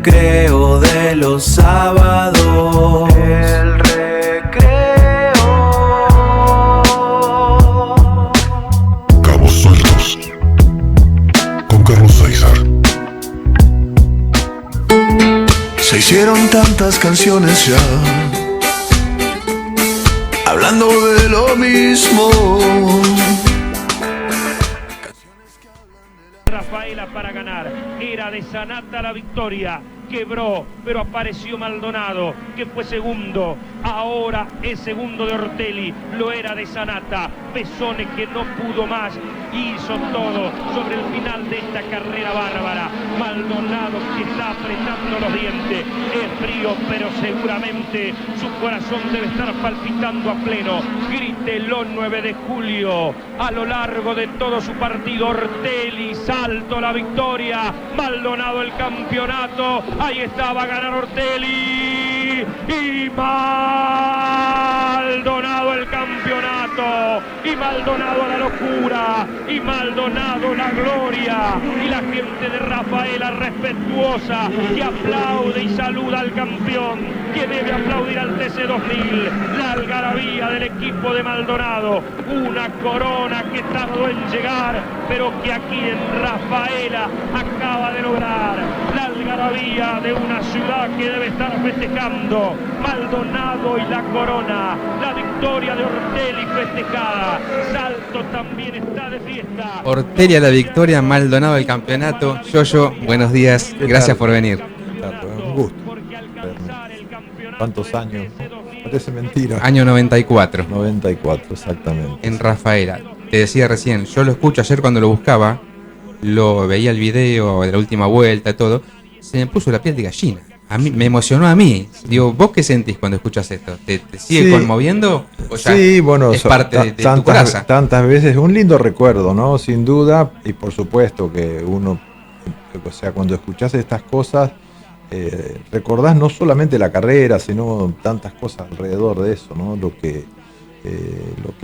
recreo de los sábados. El recreo. Cabos Sueltos con Carlos César. Se hicieron tantas canciones ya, hablando de lo mismo. Rafaela para ganar, era de Sanata la victoria, quebró, pero apareció Maldonado, que fue segundo, ahora es segundo de Ortelli, lo era de Sanata, Pesone que no pudo más, hizo todo sobre el final de esta carrera bárbara, Maldonado que está apretando los dientes, es frío, pero seguramente su corazón debe estar palpitando a pleno, grítelo 9 de julio, a lo largo de todo su partido, Ortelli, Salto la victoria, Maldonado el campeonato, ahí estaba a ganar Ortelli y Maldonado el campeonato y Maldonado la locura y Maldonado la gloria y la gente de Rafaela respetuosa que aplaude y saluda al campeón que debe aplaudir al TC2000, la algarabía del equipo de Maldonado, una corona que tardó en llegar pero que aquí en Rafaela acaba de lograr la algarabía de una ciudad que debe estar festejando Maldonado y la corona, la victoria de Ortelli festejada, Salto también está de fiesta. Ortelli a la victoria, Maldonado el campeonato. Yoyo, buenos días, gracias por venir. Un gusto. ¿Cuántos años? Parece mentira. Año 94. 94, exactamente. En Rafaela. Te decía recién, yo lo escucho ayer cuando lo buscaba, lo veía el video de la última vuelta y todo, se me puso la piel de gallina. A mí, me emocionó a mí. Digo, ¿vos qué sentís cuando escuchas esto? ¿Te sigue conmoviendo? ¿O ya sí, bueno, es parte de tu coraza? Tantas veces, un lindo recuerdo, ¿no? Sin duda, y por supuesto que uno, o sea, cuando escuchás estas cosas, recordás no solamente la carrera, sino tantas cosas alrededor de eso, ¿no? Lo que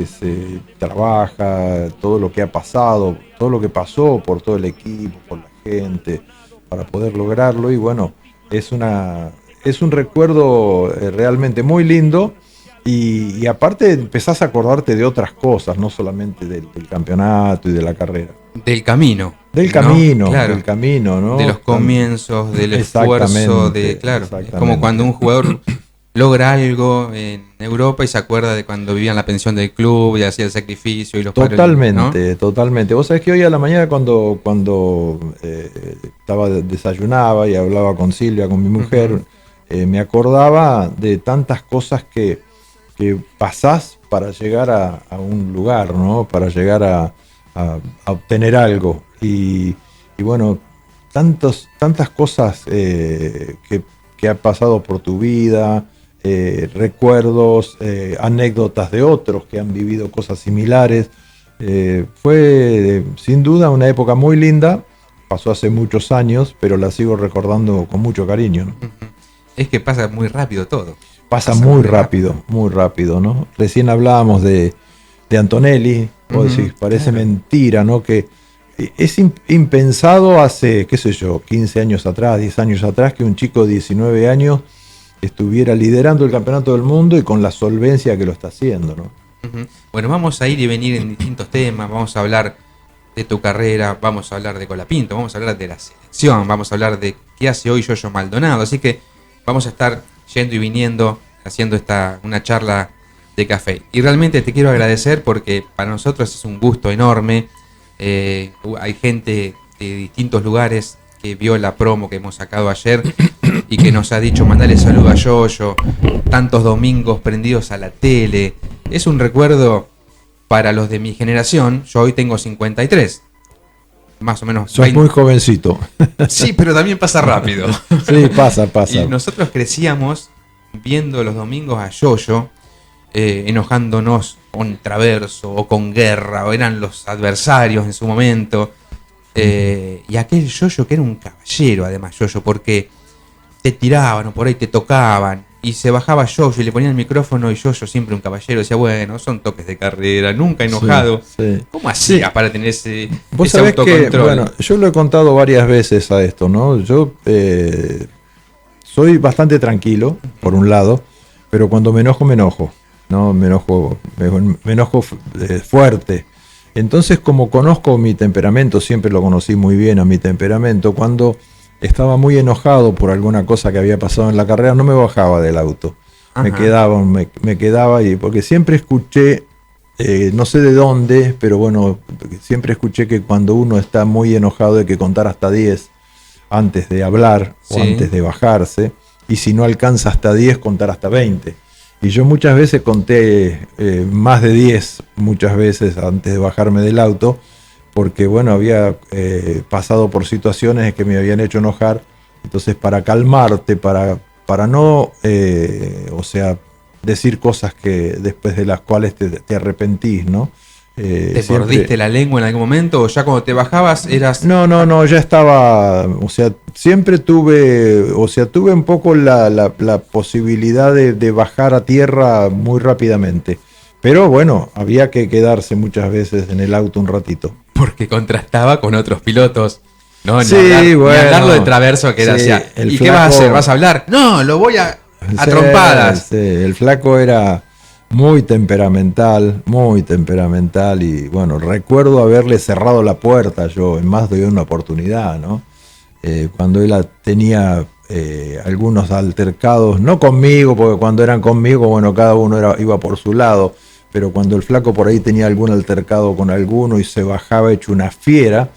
se trabaja, todo lo que ha pasado, todo lo que pasó por todo el equipo, por la gente, para poder lograrlo. Y bueno, es un recuerdo realmente muy lindo. Y aparte empezás a acordarte de otras cosas, no solamente del campeonato y de la carrera. Del camino. Del camino, ¿no? Claro. Del camino, ¿no? De los comienzos, del esfuerzo, claro. Es como cuando un jugador logra algo en Europa y se acuerda de cuando vivían la pensión del club y hacía el sacrificio y los Totalmente, ¿no? Totalmente. Vos sabés que hoy a la mañana cuando desayunaba y hablaba con Silvia, con mi mujer, me acordaba de tantas cosas que pasás para llegar a un lugar, ¿no? Para llegar a obtener algo. Y bueno, tantas cosas que han pasado por tu vida, recuerdos, anécdotas de otros que han vivido cosas similares. Fue sin duda una época muy linda, pasó hace muchos años, pero la sigo recordando con mucho cariño, ¿no? Es que pasa muy rápido todo. Pasa muy rápido, ¿no? Recién hablábamos de Antonelli, vos decís, parece mentira, ¿no? Que es impensado hace, qué sé yo, 15 años atrás, 10 años atrás, que un chico de 19 años estuviera liderando el campeonato del mundo y con la solvencia que lo está haciendo, ¿no? Bueno, vamos a ir y venir en distintos temas, vamos a hablar de tu carrera, vamos a hablar de Colapinto, vamos a hablar de la selección, vamos a hablar de qué hace hoy Yoyo Maldonado, así que vamos a estar yendo y viniendo, haciendo una charla de café. Y realmente te quiero agradecer porque para nosotros es un gusto enorme. Hay gente de distintos lugares que vio la promo que hemos sacado ayer y que nos ha dicho mandale saludo a Yoyo, tantos domingos prendidos a la tele. Es un recuerdo para los de mi generación. Yo hoy tengo 53. Más o menos. Sos muy jovencito. Sí, pero también pasa rápido. Sí, pasa. Y nosotros crecíamos viendo los domingos a Yoyo, enojándonos con Traverso o con Guerra, o eran los adversarios en su momento. Y aquel Yoyo que era un caballero, además, Yoyo, porque te tiraban o por ahí te tocaban. Y se bajaba Yoyo y le ponían el micrófono y Yoyo, siempre un caballero, decía, bueno, son toques de carrera, nunca enojado. Sí. ¿Cómo hacías para tener ese ¿Vos sabés autocontrol? Que, bueno, yo lo he contado varias veces a esto, ¿no? Yo soy bastante tranquilo, por un lado, pero cuando me enojo, ¿no? Me enojo fuerte. Entonces, como conozco mi temperamento, siempre lo conocí muy bien a mi temperamento, cuando estaba muy enojado por alguna cosa que había pasado en la carrera, no me bajaba del auto. Me quedaba y porque siempre escuché, no sé de dónde, pero bueno, siempre escuché que cuando uno está muy enojado hay que contar hasta 10 antes de hablar o antes de bajarse, y si no alcanza hasta 10, contar hasta 20. Y yo muchas veces conté más de 10, muchas veces antes de bajarme del auto, porque bueno, había pasado por situaciones que me habían hecho enojar. Entonces, para calmarte, para no, decir cosas que después de las cuales te arrepentís, ¿no? ¿Te mordiste la lengua en algún momento o ya cuando te bajabas eras...? No, ya estaba, siempre tuve un poco la posibilidad de bajar a tierra muy rápidamente. Pero bueno, había que quedarse muchas veces en el auto un ratito. Porque contrastaba con otros pilotos. No, sí, ni hablar lo de bueno, Traverso, que era sí, así. ¿Y el qué vas a flaco- hacer? ¿Vas a hablar? No, lo voy a trompadas. Sí, el flaco era muy temperamental y bueno, recuerdo haberle cerrado la puerta yo en más de una oportunidad, ¿no? Cuando él tenía algunos altercados, no conmigo, porque cuando eran conmigo, bueno, cada uno iba por su lado, pero cuando el flaco por ahí tenía algún altercado con alguno y se bajaba hecho una fiera,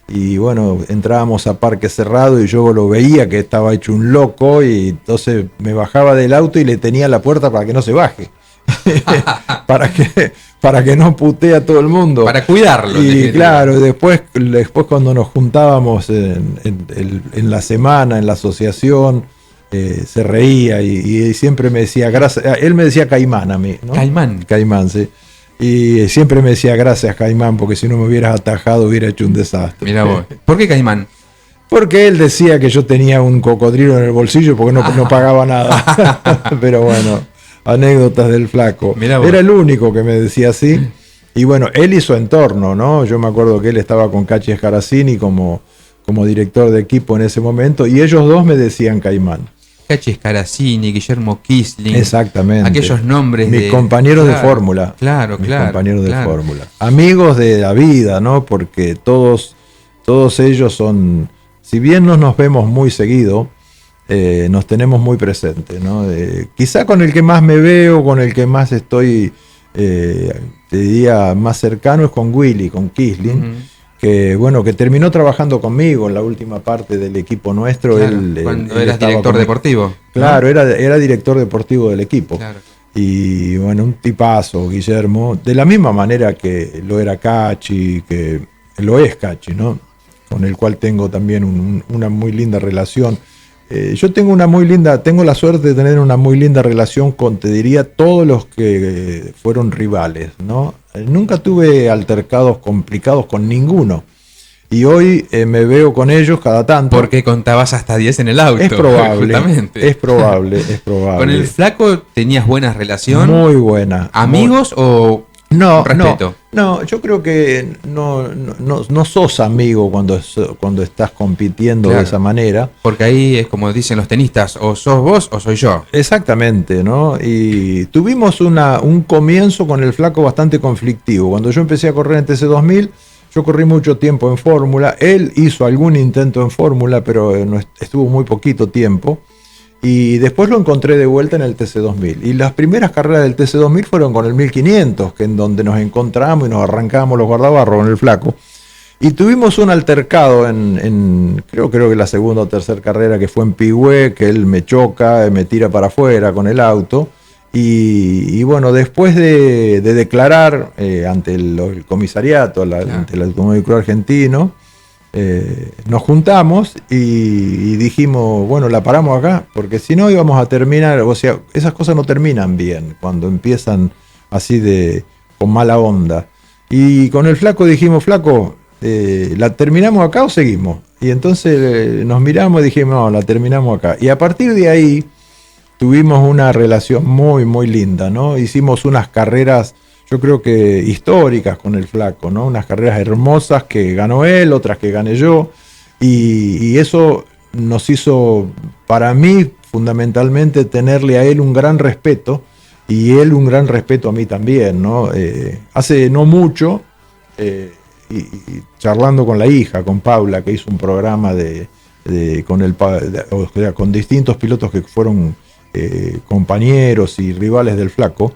y bueno, entrábamos a parque cerrado y yo lo veía que estaba hecho un loco, y entonces me bajaba del auto y le tenía la puerta para que no se baje. para que no putee a todo el mundo. Para cuidarlo. Y claro, después cuando nos juntábamos en la semana, en la asociación, se reía y siempre me decía, gracias. Él me decía Caimán a mí, ¿no? Caimán, sí. Y siempre me decía, gracias Caimán, porque si no me hubieras atajado hubiera hecho un desastre. Mira vos. ¿Por qué Caimán? Porque él decía que yo tenía un cocodrilo en el bolsillo porque no pagaba nada. Pero bueno, anécdotas del flaco. Era el único que me decía así. Y bueno, él y su entorno, ¿no? Yo me acuerdo que él estaba con Cachi Scaracini como director de equipo en ese momento, y ellos dos me decían Caimán. Cachi Scaracini, Guillermo Kisling. Exactamente. Aquellos nombres mis compañeros de fórmula. Claro. Compañeros de fórmula. Amigos de la vida, ¿no? Porque todos ellos son, si bien no nos vemos muy seguido, nos tenemos muy presentes, ¿no? Quizá con el que más me veo, con el que más estoy, te diría, más cercano es con Willy, con Kisling. Que bueno, que terminó trabajando conmigo en la última parte del equipo nuestro. Claro, cuando eras director deportivo. Claro, ¿no? Era director deportivo del equipo. Claro. Y bueno, un tipazo, Guillermo, de la misma manera que lo era Cachi, que lo es Cachi, ¿no? Con el cual tengo también una muy linda relación. Yo tengo la suerte de tener una muy linda relación con, te diría, todos los que fueron rivales, ¿no? Nunca tuve altercados complicados con ninguno. Y hoy me veo con ellos cada tanto. Porque contabas hasta 10 en el auto. Es probable. Justamente. Es probable. ¿Con el flaco tenías buena relación? Muy buena. ¿Amigos o respeto? No, yo creo que no sos amigo cuando estás compitiendo de esa manera. Porque ahí es como dicen los tenistas, o sos vos o soy yo. Exactamente, ¿no? Y tuvimos un comienzo con el flaco bastante conflictivo. Cuando yo empecé a correr en TC2000, yo corrí mucho tiempo en fórmula. Él hizo algún intento en fórmula, pero estuvo muy poquito tiempo. Y después lo encontré de vuelta en el TC2000. Y las primeras carreras del TC2000 fueron con el 1500, que en donde nos encontramos y nos arrancábamos los guardabarros con el flaco. Y tuvimos un altercado creo que la segunda o tercera carrera, que fue en Pigüé, que él me choca, me tira para afuera con el auto. Y bueno, después de declarar ante el comisariato, ante el Automóvil Club Argentino, nos juntamos y dijimos, bueno, la paramos acá, porque si no íbamos a terminar, o sea, esas cosas no terminan bien cuando empiezan así con mala onda. Y con el flaco dijimos, flaco, ¿la terminamos acá o seguimos? Y entonces nos miramos y dijimos, no, la terminamos acá. Y a partir de ahí tuvimos una relación muy, muy linda, ¿no? Hicimos unas carreras, yo creo que históricas con el flaco, ¿no? Unas carreras hermosas que ganó él, otras que gané yo, y eso nos hizo, para mí fundamentalmente tenerle a él un gran respeto y él un gran respeto a mí también, ¿no? Hace no mucho, y charlando con la hija, con Paula, que hizo un programa con distintos pilotos que fueron compañeros y rivales del Flaco,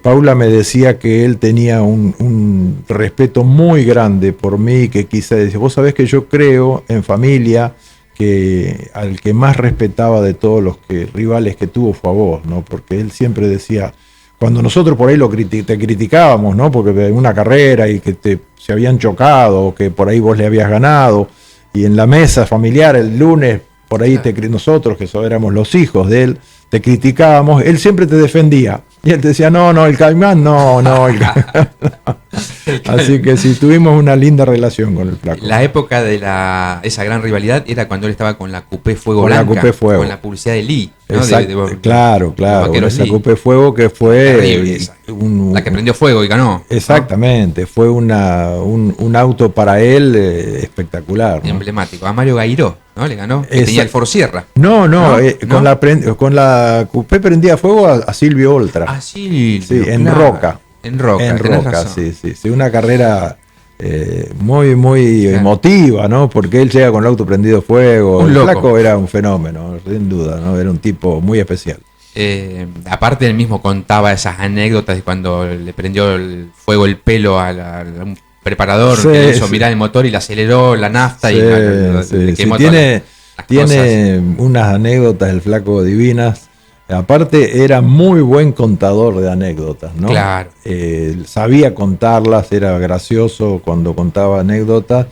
Paula me decía que él tenía un respeto muy grande por mí, que quise decir, vos sabés que yo creo en familia, que al que más respetaba de todos los rivales que tuvo fue a vos, ¿no? Porque él siempre decía, cuando nosotros por ahí te criticábamos, ¿no? Porque en una carrera y que se habían chocado, o que por ahí vos le habías ganado, y en la mesa familiar el lunes, por ahí nosotros, que éramos los hijos de él, te criticábamos, él siempre te defendía. Y él te decía, no, el Caimán, no. Así que sí, tuvimos una linda relación con el Flaco. La época de esa gran rivalidad era cuando él estaba con la Coupé Fuego Blanca. La Coupé Fuego. Con la publicidad de Lee, ¿no? Claro. Esa Lee. Coupé Fuego que fue... la que prendió fuego y ganó. Exactamente, ¿no? Fue un auto para él espectacular, ¿no? Emblemático. A Mario Gairó, ¿no? Le ganó. Que tenía el Ford Sierra. No. Con la Coupé prendía fuego a Silvio Oltra. Ah, sí, en Roca. En Roca, sí. Una carrera muy emotiva, ¿no? Porque él llega con el auto prendido fuego. El Flaco era un fenómeno, sin duda, ¿no? Era un tipo muy especial. Aparte, él mismo contaba esas anécdotas de cuando le prendió el fuego el pelo a un preparador, que le hizo mirar el motor y le aceleró la nafta y le quemó tiene unas anécdotas del Flaco divinas. Aparte era muy buen contador de anécdotas, ¿no? Claro. Sabía contarlas, era gracioso cuando contaba anécdotas.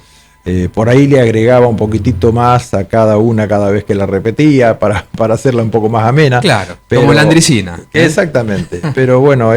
Por ahí le agregaba un poquitito más a cada vez que la repetía para hacerla un poco más amena. Claro, como la Andricina. Exactamente. Pero bueno,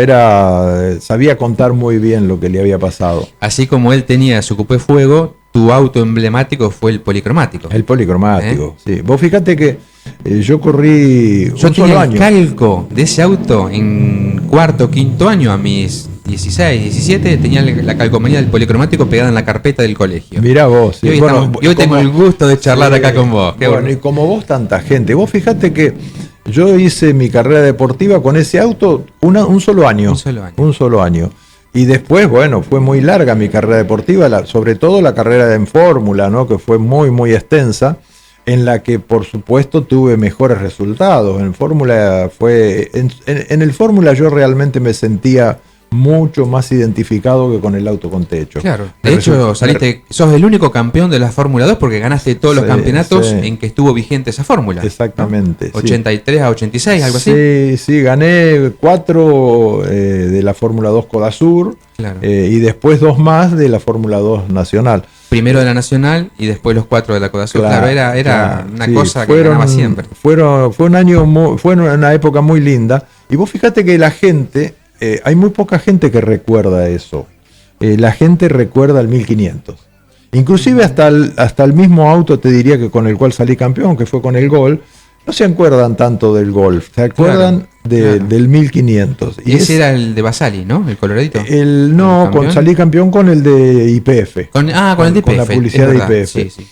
sabía contar muy bien lo que le había pasado. Así como él tenía su Coupé Fuego, tu auto emblemático fue el policromático. El policromático, sí. Vos fíjate que yo corrí un solo año. Yo tenía el calco de ese auto en cuarto, quinto año, a mis 16, 17, tenía la calcomanía del policromático pegada en la carpeta del colegio. Mirá vos. Sí. Y hoy tengo el gusto de charlar acá con vos. Bueno, y como vos, tanta gente. Vos fíjate que yo hice mi carrera deportiva con ese auto un solo año. Un solo año. Y después, bueno, fue muy larga mi carrera deportiva, sobre todo la carrera en Fórmula, ¿no? Que fue muy extensa, en la que por supuesto tuve mejores resultados. En Fórmula en el Fórmula yo realmente me sentía mucho más identificado que con el auto con techo. Claro, de hecho sos el único campeón de la Fórmula 2 porque ganaste todos los campeonatos en que estuvo vigente esa fórmula. Exactamente. ¿No? 83 a 86, algo así. Sí, gané 4 de la Fórmula 2 Codasur, claro. Y después 2 más de la Fórmula 2 Nacional. Primero de la Nacional y después los 4 de la Codasur. Claro, era una cosa que ganaba siempre. Fue una época muy linda. Y vos fíjate que la gente... hay muy poca gente que recuerda eso. La gente recuerda el 1500. Inclusive hasta el mismo auto, te diría, que con el cual salí campeón, que fue con el Golf, no se acuerdan tanto del Golf, se acuerdan del 1500. Y ese era el de Basali, ¿no? El coloradito. Salí campeón con el de YPF. Con el de YPF. Con la publicidad de YPF. Sí.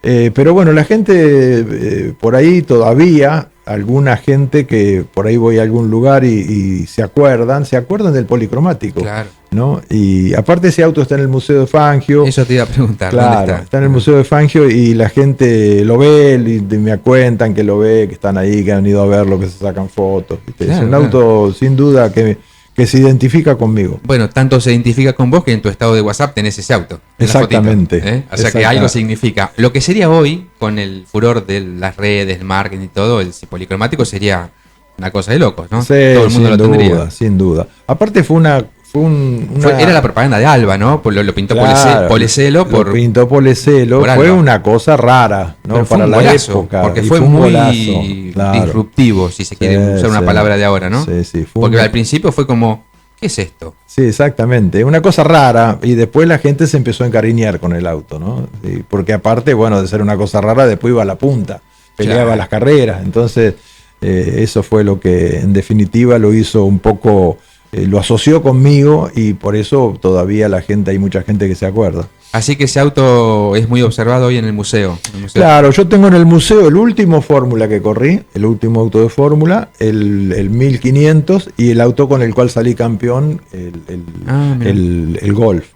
Pero bueno, la gente por ahí todavía, alguna gente que por ahí voy a algún lugar y se acuerdan del policromático, claro, ¿no? Y aparte ese auto está en el Museo de Fangio. Eso te iba a preguntar. Claro, está en el Museo de Fangio y la gente lo ve y me cuentan que lo ve, que están ahí, que han ido a verlo, que se sacan fotos. Claro, es un auto sin duda que se identifica conmigo. Bueno, tanto se identifica con vos que en tu estado de WhatsApp tenés ese auto. Exactamente. O sea que algo significa. Lo que sería hoy, con el furor de las redes, el marketing y todo, el policromático sería una cosa de locos, ¿no? Sí, todo el mundo lo tendría. Sin duda. Aparte era la propaganda de Alba, ¿no? Lo pintó Polecelo. Lo pintó Polecelo. Fue una cosa rara, ¿no? Pero para la época. Porque fue muy disruptivo, si se quiere usar una palabra de ahora, ¿no? Sí. Porque al principio fue como, ¿qué es esto? Sí, exactamente. Una cosa rara. Y después la gente se empezó a encariñar con el auto, ¿no? Sí, porque aparte, bueno, de ser una cosa rara, después iba a la punta. Peleaba las carreras. Entonces, eso fue lo que en definitiva lo hizo un poco... lo asoció conmigo y por eso todavía hay mucha gente que se acuerda. Así que ese auto es muy observado hoy en el museo. Claro, yo tengo en el museo el último Fórmula que corrí, el último auto de Fórmula, el 1500, y el auto con el cual salí campeón, el Golf.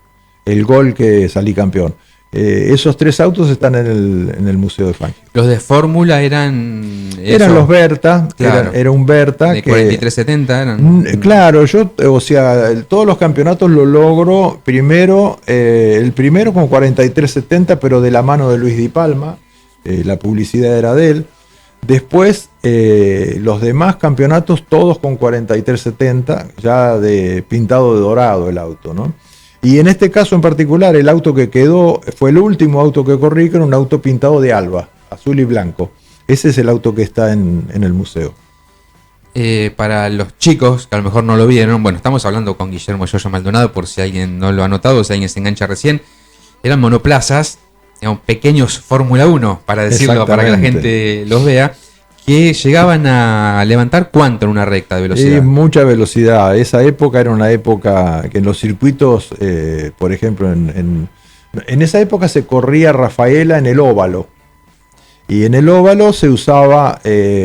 El Gol que salí campeón. Esos 3 autos están en el Museo de Fangio. Los de Fórmula eran los Berta, claro. Era un Berta de que 4370 eran. Claro, yo, o sea, todos los campeonatos lo logro primero, el primero con 4370, pero de la mano de Luis Di Palma, la publicidad era de él. Después, los demás campeonatos todos con 4370, ya pintado de dorado el auto, ¿no? Y en este caso en particular, el auto que quedó fue el último auto que corrí, que era un auto pintado de alba, azul y blanco. Ese es el auto que está en el museo. Para los chicos que a lo mejor no lo vieron, bueno, estamos hablando con Guillermo Yoyo Maldonado, por si alguien no lo ha notado, si alguien se engancha recién. Eran monoplazas, digamos, pequeños Fórmula 1, para decirlo, para que la gente los vea, que llegaban a levantar ¿cuánto en una recta de velocidad? Mucha velocidad. Esa época era una época que en los circuitos, por ejemplo, en esa época se corría Rafaela en el óvalo. Y en el óvalo se usaba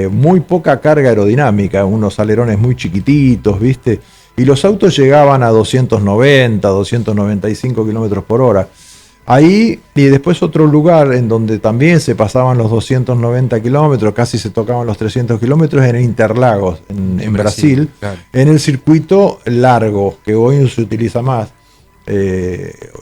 muy poca carga aerodinámica, unos alerones muy chiquititos, ¿viste? Y los autos llegaban a 290, 295 kilómetros por hora. Ahí, y después otro lugar en donde también se pasaban los 290 kilómetros, casi se tocaban los 300 kilómetros, en Interlagos, en Brasil, claro. En el circuito largo, que hoy no se utiliza más.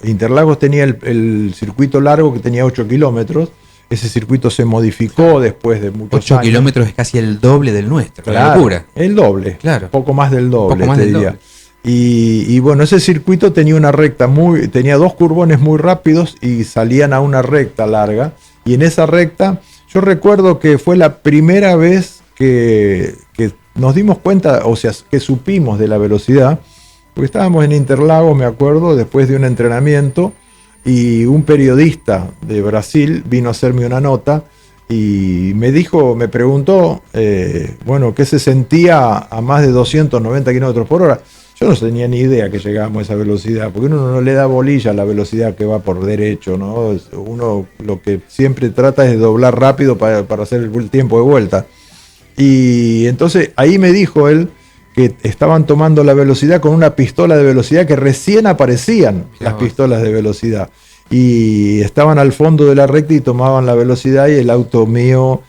Interlagos tenía el circuito largo que tenía 8 kilómetros. Ese circuito se modificó después de muchos 8 años. kilómetros es casi el doble del nuestro, claro, la locura. El doble, claro. Poco más del doble, poco más te del diría. Doble. Y bueno, ese circuito tenía una recta tenía 2 curbones muy rápidos y salían a una recta larga. Y en esa recta, yo recuerdo que fue la primera vez que nos dimos cuenta, o sea, que supimos de la velocidad, porque estábamos en Interlagos, me acuerdo, después de un entrenamiento, y un periodista de Brasil vino a hacerme una nota y me preguntó, bueno, ¿qué se sentía a más de 290 kilómetros por hora? Yo no tenía ni idea que llegábamos a esa velocidad, porque uno no le da bolilla a la velocidad que va por derecho, ¿no? Uno lo que siempre trata es de doblar rápido para hacer el tiempo de vuelta. Y entonces ahí me dijo él que estaban tomando la velocidad con una pistola de velocidad, que recién aparecían las pistolas de velocidad. Y estaban al fondo de la recta y tomaban la velocidad, y el auto mío,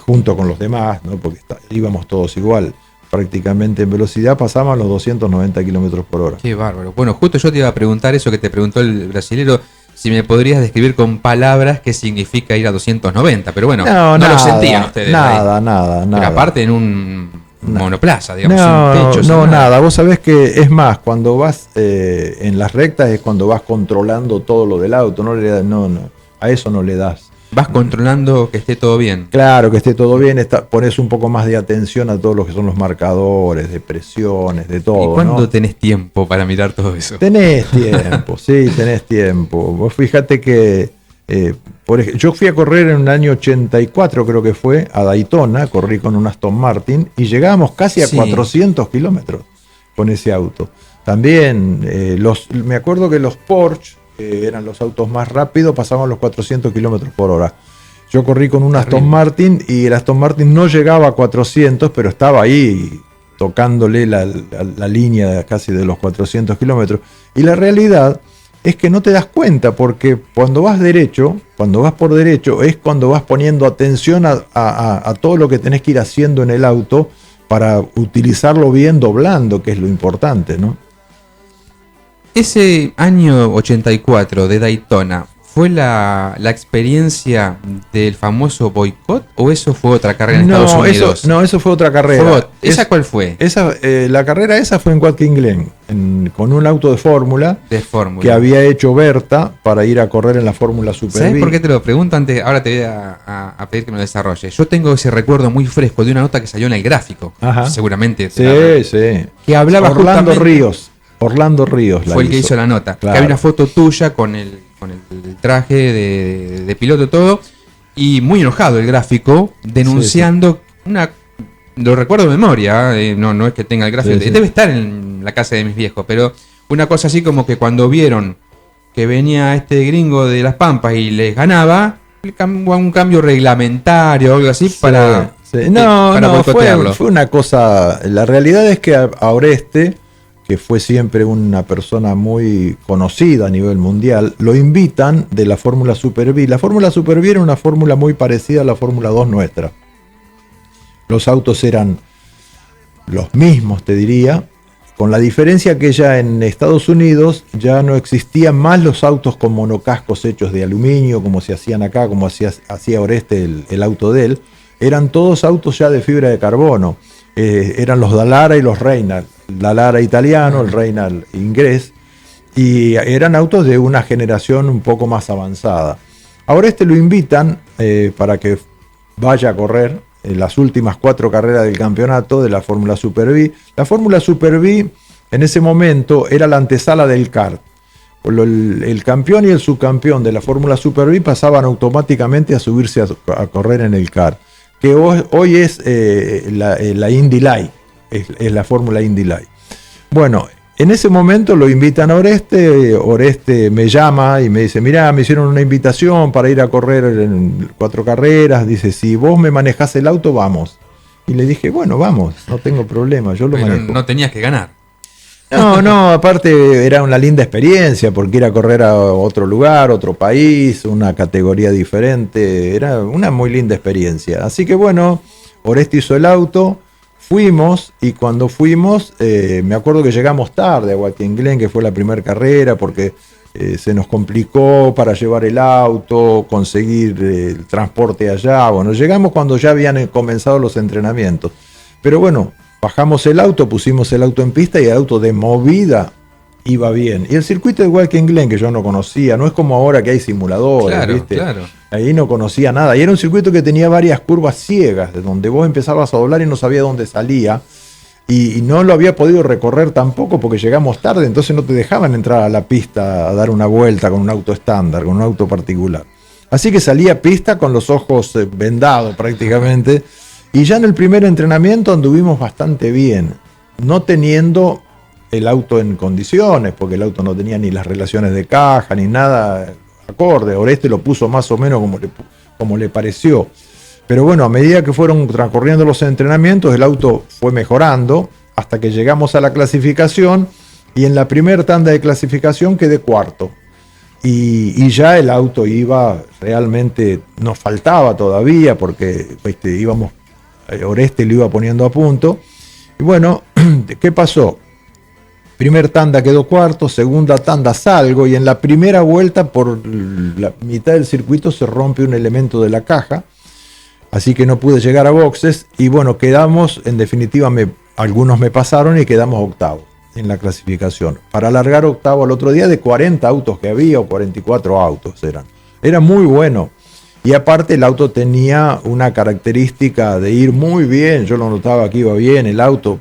junto con los demás, ¿no? Porque íbamos todos igual, prácticamente en velocidad, pasaban los 290 kilómetros por hora. Qué bárbaro. Bueno, justo yo te iba a preguntar eso que te preguntó el brasilero, si me podrías describir con palabras qué significa ir a 290, pero bueno, no lo sentían ustedes. Nada. Pero aparte en un monoplaza, digamos, un techo. Nada. Vos sabés que es más, cuando vas en las rectas es cuando vas controlando todo lo del auto, a eso no le das. Vas controlando que esté todo bien. Claro, que esté todo bien, pones un poco más de atención a todo lo que son los marcadores, de presiones, de todo. ¿Y cuándo tenés tiempo para mirar todo eso? Tenés tiempo, sí, tenés tiempo. Vos fíjate que yo fui a correr en el año 84, creo que fue, a Daytona, corrí con un Aston Martin y llegábamos casi a 400 kilómetros con ese auto. También, me acuerdo que los Porsche, que eran los autos más rápidos, pasaban los 400 kilómetros por hora. Yo corrí con un Aston Martin y el Aston Martin no llegaba a 400, pero estaba ahí tocándole la línea casi de los 400 kilómetros. Y la realidad es que no te das cuenta, porque cuando vas por derecho, es cuando vas poniendo atención a todo lo que tenés que ir haciendo en el auto para utilizarlo bien doblando, que es lo importante, ¿no? Ese año 84 de Daytona, ¿fue la experiencia del famoso boicot o eso fue otra carrera en Estados Unidos? Eso fue otra carrera. ¿Esa cuál fue? La carrera esa fue en Watkins Glen, con un auto de fórmula que había hecho Berta para ir a correr en la Fórmula Super ¿Sabes B. por qué te lo pregunto? Ahora te voy a pedir que me lo desarrolles. Yo tengo ese recuerdo muy fresco de una nota que salió en El Gráfico. Ajá. Seguramente. Sí. Que hablaba Orlando Ríos fue el que hizo la nota. Claro. Que había una foto tuya con el traje de piloto todo, y muy enojado el Gráfico, denunciando lo recuerdo de memoria, no es que tenga el gráfico, debe estar en la casa de mis viejos, pero una cosa así como que cuando vieron que venía este gringo de Las Pampas y les ganaba, un cambio reglamentario o algo así para boicotearlo. Fue una cosa. La realidad es que a Oreste, que fue siempre una persona muy conocida a nivel mundial, lo invitan de la Fórmula Super V. La Fórmula Super V era una fórmula muy parecida a la Fórmula 2 nuestra. Los autos eran los mismos, te diría, con la diferencia que ya en Estados Unidos ya no existían más los autos con monocascos hechos de aluminio, como se hacían acá, como hacía Oreste el auto de él. Eran todos autos ya de fibra de carbono. Eran los Dallara y los Reynard. Dallara italiano, el Reynard inglés. Y eran autos de una generación un poco más avanzada. A Oreste lo invitan para que vaya a correr en las últimas 4 carreras del campeonato de la Fórmula Super V. La Fórmula Super V en ese momento era la antesala del kart. El campeón y el subcampeón de la Fórmula Super V pasaban automáticamente a subirse a correr en el kart, que hoy es la Indy Light, es la Fórmula Indy Light. Bueno, en ese momento lo invitan a Oreste. Oreste me llama y me dice: mirá, me hicieron una invitación para ir a correr en 4 carreras. Dice: si vos me manejás el auto, vamos. Y le dije: bueno, vamos, no tengo problema, yo lo manejo. No tenías que ganar. No, aparte era una linda experiencia, porque ir a correr a otro lugar, otro país, una categoría diferente, era una muy linda experiencia. Así que bueno, Oreste hizo el auto. Fuimos, y cuando fuimos, me acuerdo que llegamos tarde a Watkins Glen, que fue la primera carrera, porque se nos complicó para llevar el auto, conseguir el transporte allá. Bueno, llegamos cuando ya habían comenzado los entrenamientos. Pero bueno, bajamos el auto, pusimos el auto en pista y el auto de movida iba bien. Y el circuito de Watkins Glen, que yo no conocía, no es como ahora que hay simuladores, claro, ¿viste? Claro. Ahí no conocía nada. Y era un circuito que tenía varias curvas ciegas, de donde vos empezabas a doblar y no sabías dónde salía. Y no lo había podido recorrer tampoco porque llegamos tarde, entonces no te dejaban entrar a la pista a dar una vuelta con un auto estándar, con un auto particular. Así que salí a pista con los ojos vendados prácticamente. Y ya en el primer entrenamiento anduvimos bastante bien, no teniendo el auto en condiciones, porque el auto no tenía ni las relaciones de caja ni nada acorde. Oreste lo puso más o menos como le pareció. Pero bueno, a medida que fueron transcurriendo los entrenamientos, el auto fue mejorando hasta que llegamos a la clasificación, y en la primera tanda de clasificación quedé cuarto. Y ya el auto iba realmente, nos faltaba todavía, porque Oreste lo iba poniendo a punto. Y bueno, ¿qué pasó? Primer tanda quedó cuarto, segunda tanda salgo, y en la primera vuelta por la mitad del circuito se rompe un elemento de la caja, así que no pude llegar a boxes. Y bueno, quedamos, en definitiva algunos me pasaron y quedamos octavo en la clasificación, para alargar octavo al otro día de 40 autos que había, o 44 autos eran. Era muy bueno. Y aparte el auto tenía una característica de ir muy bien. Yo lo notaba que iba bien el auto,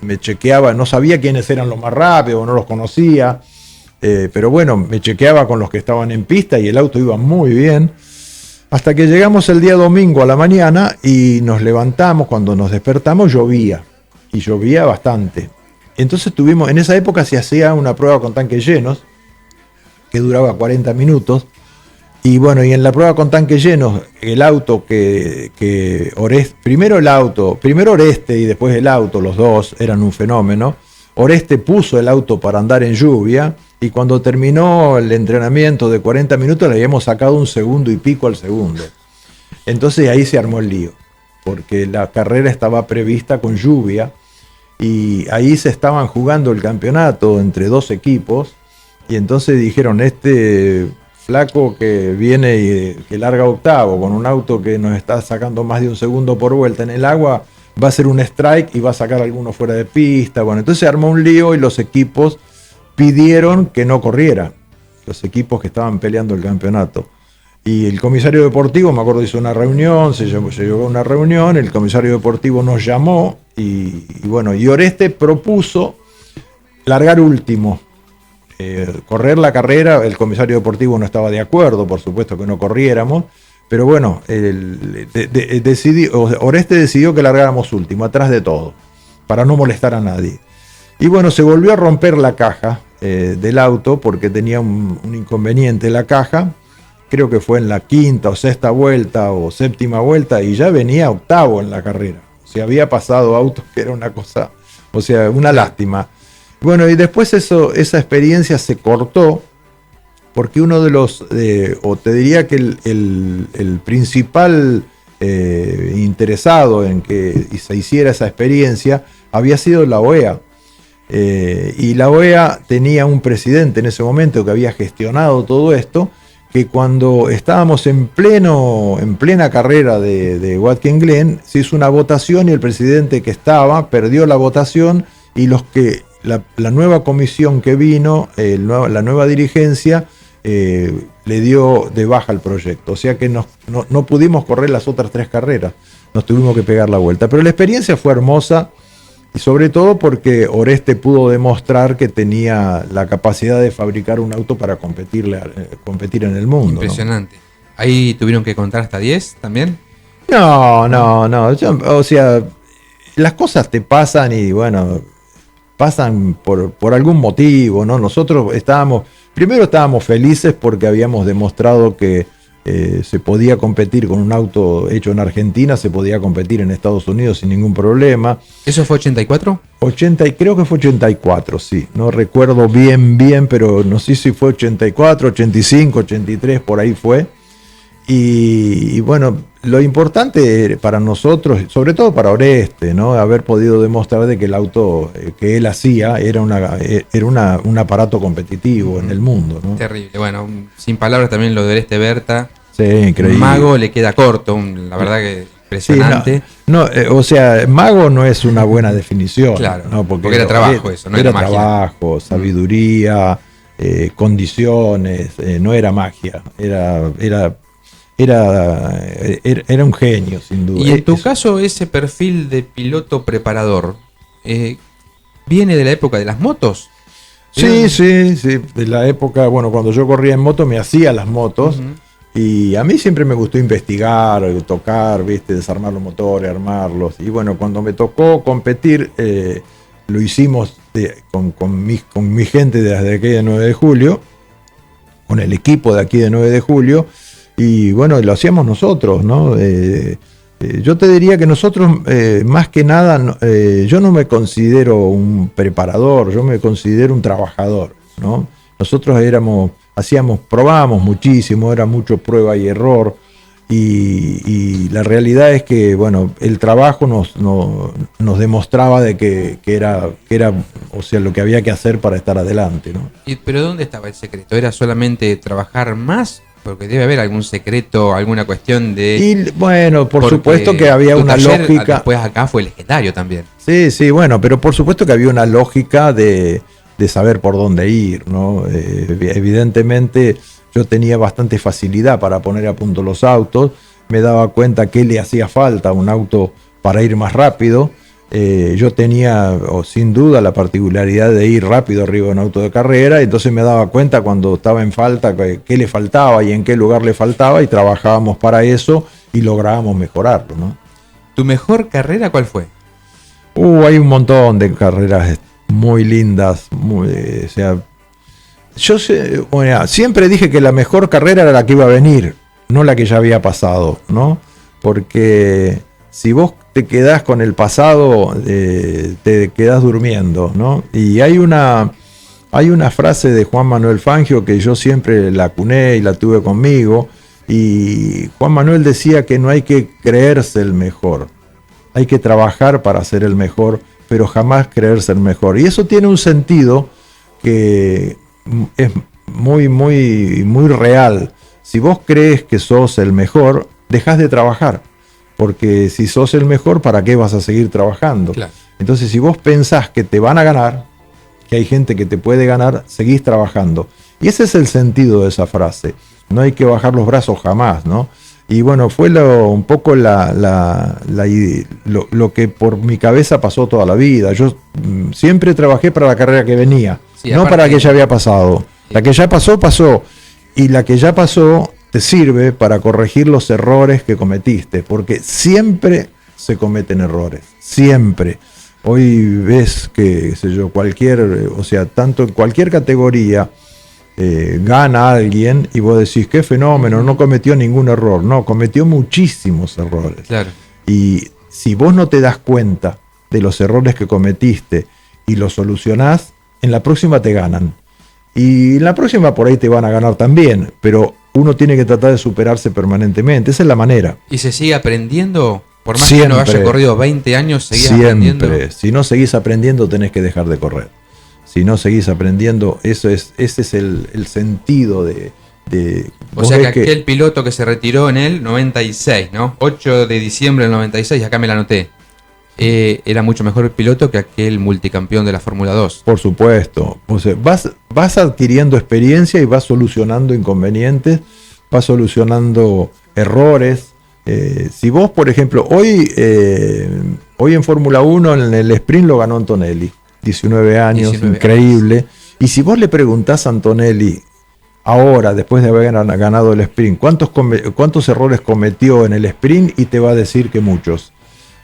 me chequeaba, no sabía quiénes eran los más rápidos, no los conocía, pero bueno, me chequeaba con los que estaban en pista y el auto iba muy bien. Hasta que llegamos el día domingo a la mañana y nos levantamos. Cuando nos despertamos llovía, y llovía bastante. Entonces en esa época se hacía una prueba con tanques llenos, que duraba 40 minutos. Y bueno, y en la prueba con tanques llenos, el auto primero Oreste y después el auto, los dos eran un fenómeno. Oreste puso el auto para andar en lluvia, y cuando terminó el entrenamiento de 40 minutos le habíamos sacado 1 segundo y pico al segundo. Entonces ahí se armó el lío, porque la carrera estaba prevista con lluvia, y ahí se estaban jugando el campeonato entre 2 equipos, y entonces dijeron: este flaco que viene y que larga octavo con un auto que nos está sacando más de 1 segundo por vuelta en el agua, va a hacer un strike y va a sacar a alguno fuera de pista. Bueno, entonces se armó un lío y los equipos pidieron que no corriera, los equipos que estaban peleando el campeonato. Y el comisario deportivo, me acuerdo, hizo una reunión, se llevó a una reunión, el comisario deportivo nos llamó y bueno, y Oreste propuso largar último. Correr la carrera. El comisario deportivo no estaba de acuerdo, por supuesto que no corriéramos, pero bueno, Oreste decidió que largáramos último, atrás de todo, para no molestar a nadie. Y bueno, se volvió a romper la caja del auto porque tenía un inconveniente en la caja. Creo que fue en la quinta o sexta vuelta o séptima vuelta y ya venía octavo en la carrera. O sea, había pasado autos que era una cosa, o sea, una lástima. Bueno, y después esa experiencia se cortó porque uno de los, o te diría que el principal interesado en que se hiciera esa experiencia había sido la OEA. Y la OEA tenía un presidente en ese momento que había gestionado todo esto, que cuando estábamos en plena carrera de Watkins Glen, se hizo una votación y el presidente que estaba perdió la votación y la nueva comisión que vino, la nueva dirigencia, le dio de baja el proyecto. O sea que no pudimos correr las otras 3 carreras, nos tuvimos que pegar la vuelta. Pero la experiencia fue hermosa y sobre todo porque Oreste pudo demostrar que tenía la capacidad de fabricar un auto para competir en el mundo. Impresionante. ¿No? ¿Ahí tuvieron que contar hasta 10 también? No. O sea, las cosas te pasan y bueno, pasan por algún motivo, ¿no? Nosotros estábamos felices porque habíamos demostrado que se podía competir con un auto hecho en Argentina, se podía competir en Estados Unidos sin ningún problema. ¿Eso fue 84? Creo que fue 84, sí. No recuerdo bien, pero no sé si fue 84, 85, 83, por ahí fue. Y bueno, lo importante para nosotros, sobre todo para Oreste, ¿no? Haber podido demostrar de que el auto que él hacía era un aparato competitivo en el mundo, ¿no? Terrible. Bueno, sin palabras también lo de Oreste Berta. Sí, increíble. Mago le queda corto, la verdad que impresionante. Sí, o sea, mago no es una buena definición. Claro, ¿no? Porque era trabajo eso, no era magia. Era trabajo, sabiduría, condiciones, no era magia, era un genio, sin duda. Y en tu caso, ese perfil de piloto preparador, ¿viene de la época de las motos? Sí, de la época, bueno, cuando yo corría en moto me hacía las motos. Y a mí siempre me gustó investigar, tocar, ¿viste? Desarmar los motores, armarlos. Y bueno, cuando me tocó competir, lo hicimos con mi gente de aquí de 9 de julio, con el equipo de aquí de 9 de julio, y bueno, lo hacíamos nosotros, ¿no? Yo te diría que nosotros, más que nada, yo no me considero un preparador, yo me considero un trabajador, ¿no? Nosotros probábamos muchísimo, era mucho prueba y error, y la realidad es que, bueno, el trabajo nos demostraba de que era, o sea, lo que había que hacer para estar adelante, ¿no? ¿Pero dónde estaba el secreto? ¿Era solamente trabajar más? Porque debe haber algún secreto, alguna cuestión de... Y bueno, por supuesto que había una lógica... Después acá fue legendario también. Sí, bueno, pero por supuesto que había una lógica de saber por dónde ir, ¿no? Evidentemente yo tenía bastante facilidad para poner a punto los autos, me daba cuenta que le hacía falta un auto para ir más rápido. Yo tenía, sin duda, la particularidad de ir rápido arriba de un auto de carrera, entonces me daba cuenta cuando estaba en falta qué le faltaba y en qué lugar le faltaba, y trabajábamos para eso y lográbamos mejorarlo, ¿no? ¿Tu mejor carrera cuál fue? Hay un montón de carreras muy lindas, o sea, siempre dije que la mejor carrera era la que iba a venir, no la que ya había pasado, ¿no? Porque si vos te quedás con el pasado, te quedás durmiendo, ¿no? Y hay una frase de Juan Manuel Fangio que yo siempre la acuné y la tuve conmigo, y Juan Manuel decía que no hay que creerse el mejor, hay que trabajar para ser el mejor, pero jamás creerse el mejor. Y eso tiene un sentido que es muy, muy, muy real. Si vos crees que sos el mejor, dejás de trabajar. Porque si sos el mejor, ¿para qué vas a seguir trabajando? Claro. Entonces, si vos pensás que te van a ganar, que hay gente que te puede ganar, seguís trabajando. Y ese es el sentido de esa frase. No hay que bajar los brazos jamás, ¿no? Y bueno, fue un poco lo que por mi cabeza pasó toda la vida. Yo siempre trabajé para la carrera que venía, sí, no para la que ya había pasado. Sí. La que ya pasó, pasó. Y la que ya pasó te sirve para corregir los errores que cometiste, porque siempre se cometen errores, siempre. Hoy ves que, qué sé yo, o sea, tanto en cualquier categoría gana alguien y vos decís, qué fenómeno, no cometió ningún error. No, cometió muchísimos errores. Claro. Y si vos no te das cuenta de los errores que cometiste y los solucionás, en la próxima te ganan. Y en la próxima por ahí te van a ganar también, pero uno tiene que tratar de superarse permanentemente. Esa es la manera. ¿Y se sigue aprendiendo? Por más Siempre. que no haya corrido 20 años, seguís aprendiendo. Si no seguís aprendiendo, tenés que dejar de correr. Si no seguís aprendiendo, ese es el sentido de o sea que aquel piloto que se retiró en el 96, ¿no? 8 de diciembre del 96, acá me la anoté. Era mucho mejor piloto que aquel multicampeón de la Fórmula 2. Por supuesto. O sea, vas adquiriendo experiencia y vas solucionando inconvenientes, vas solucionando errores. Si vos, por ejemplo, hoy en Fórmula 1 en el sprint lo ganó Antonelli, 19 años, increíble. Y si vos le preguntás a Antonelli, ahora, después de haber ganado el sprint, ¿cuántos errores cometió en el sprint? Y te va a decir que muchos.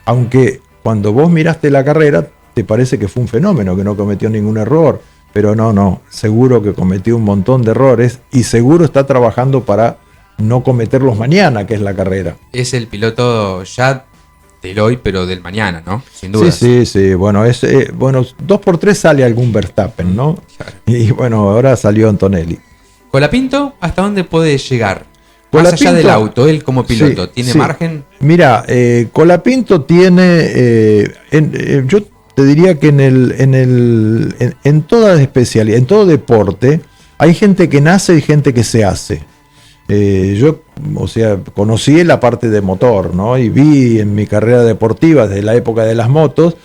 Aunque cuando vos miraste la carrera, te parece que fue un fenómeno, que no cometió ningún error. Pero no, seguro que cometió un montón de errores y seguro está trabajando para no cometerlos mañana, que es la carrera. Es el piloto ya del hoy, pero del mañana, ¿no? Sin duda. Sí. Bueno, 2x3 sale algún Verstappen, ¿no? Claro. Y bueno, ahora salió Antonelli. ¿Colapinto hasta dónde puede llegar? Colapinto, más allá del auto, él como piloto, ¿tiene margen? Mira, Colapinto tiene, yo te diría que en toda especialidad, en todo deporte, hay gente que nace y gente que se hace. Yo, o sea, conocí la parte de motor, ¿no? Y vi en mi carrera deportiva, desde la época de las motos,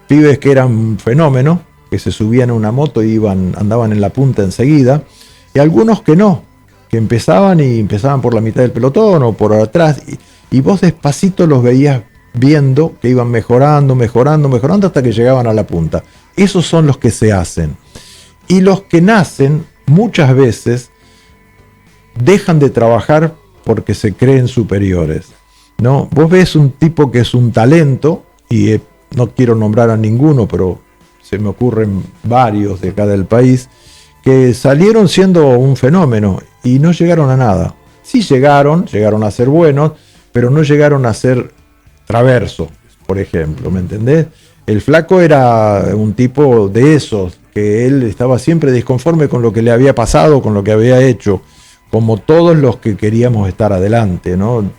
pibes que eran fenómenos, que se subían a una moto y andaban en la punta enseguida, y algunos que no, que empezaban por la mitad del pelotón o por atrás, y vos despacito los veías viendo que iban mejorando hasta que llegaban a la punta. Esos son los que se hacen. Y los que nacen, muchas veces, dejan de trabajar porque se creen superiores, ¿no? Vos ves un tipo que es un talento, y no quiero nombrar a ninguno, pero se me ocurren varios de acá del país, que salieron siendo un fenómeno y no llegaron a nada. Sí llegaron a ser buenos, pero no llegaron a ser Traverso, por ejemplo, ¿me entendés? El flaco era un tipo de esos, que él estaba siempre disconforme con lo que le había pasado, con lo que había hecho, como todos los que queríamos estar adelante, ¿no?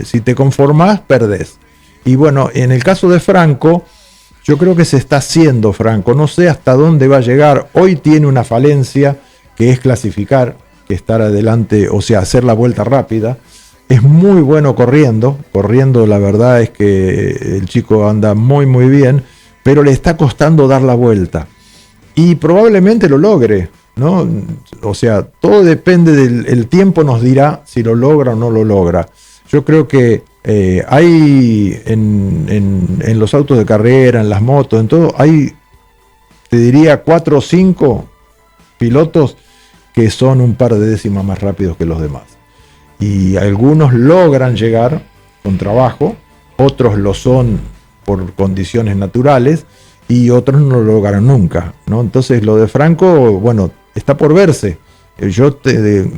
Si te conformás, perdés. Y bueno, en el caso de Franco, yo creo que se está haciendo Franco, no sé hasta dónde va a llegar. Hoy tiene una falencia que es clasificar, que estar adelante, o sea, hacer la vuelta rápida. Es muy bueno corriendo, la verdad es que el chico anda muy muy bien, pero le está costando dar la vuelta. Y probablemente lo logre, ¿no? O sea, todo depende el tiempo, nos dirá si lo logra o no lo logra. Yo creo que hay en los autos de carrera, en las motos, en todo, hay, te diría, 4 o 5 pilotos que son un par de décimas más rápidos que los demás. Y algunos logran llegar con trabajo, otros lo son por condiciones naturales y otros no lo logran nunca, ¿no? Entonces lo de Franco, bueno, está por verse. Yo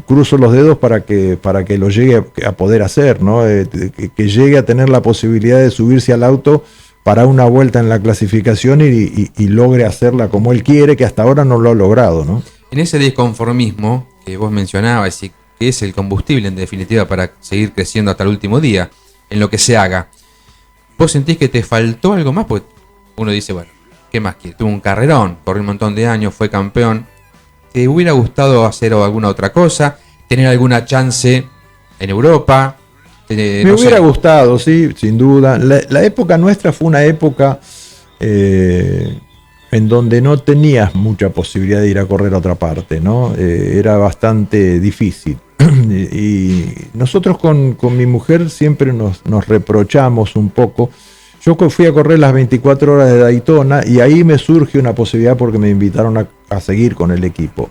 cruzo los dedos para que lo llegue a poder hacer, ¿no? Que llegue a tener la posibilidad de subirse al auto para una vuelta en la clasificación y logre hacerla como él quiere, que hasta ahora no lo ha logrado, ¿no? En ese disconformismo que vos mencionabas y que es el combustible en definitiva para seguir creciendo hasta el último día, en lo que se haga, ¿vos sentís que te faltó algo más? Pues uno dice, bueno, ¿qué más quiere? Tuvo un carrerón, corrió un montón de años, fue campeón. ¿Te hubiera gustado hacer alguna otra cosa? ¿Tener alguna chance en Europa? Me hubiera gustado, sí, sin duda. La época nuestra fue una época en donde no tenías mucha posibilidad de ir a correr a otra parte, ¿no? Era bastante difícil. Y nosotros con mi mujer siempre nos reprochamos un poco. Yo fui a correr las 24 horas de Daytona y ahí me surge una posibilidad porque me invitaron a seguir con el equipo.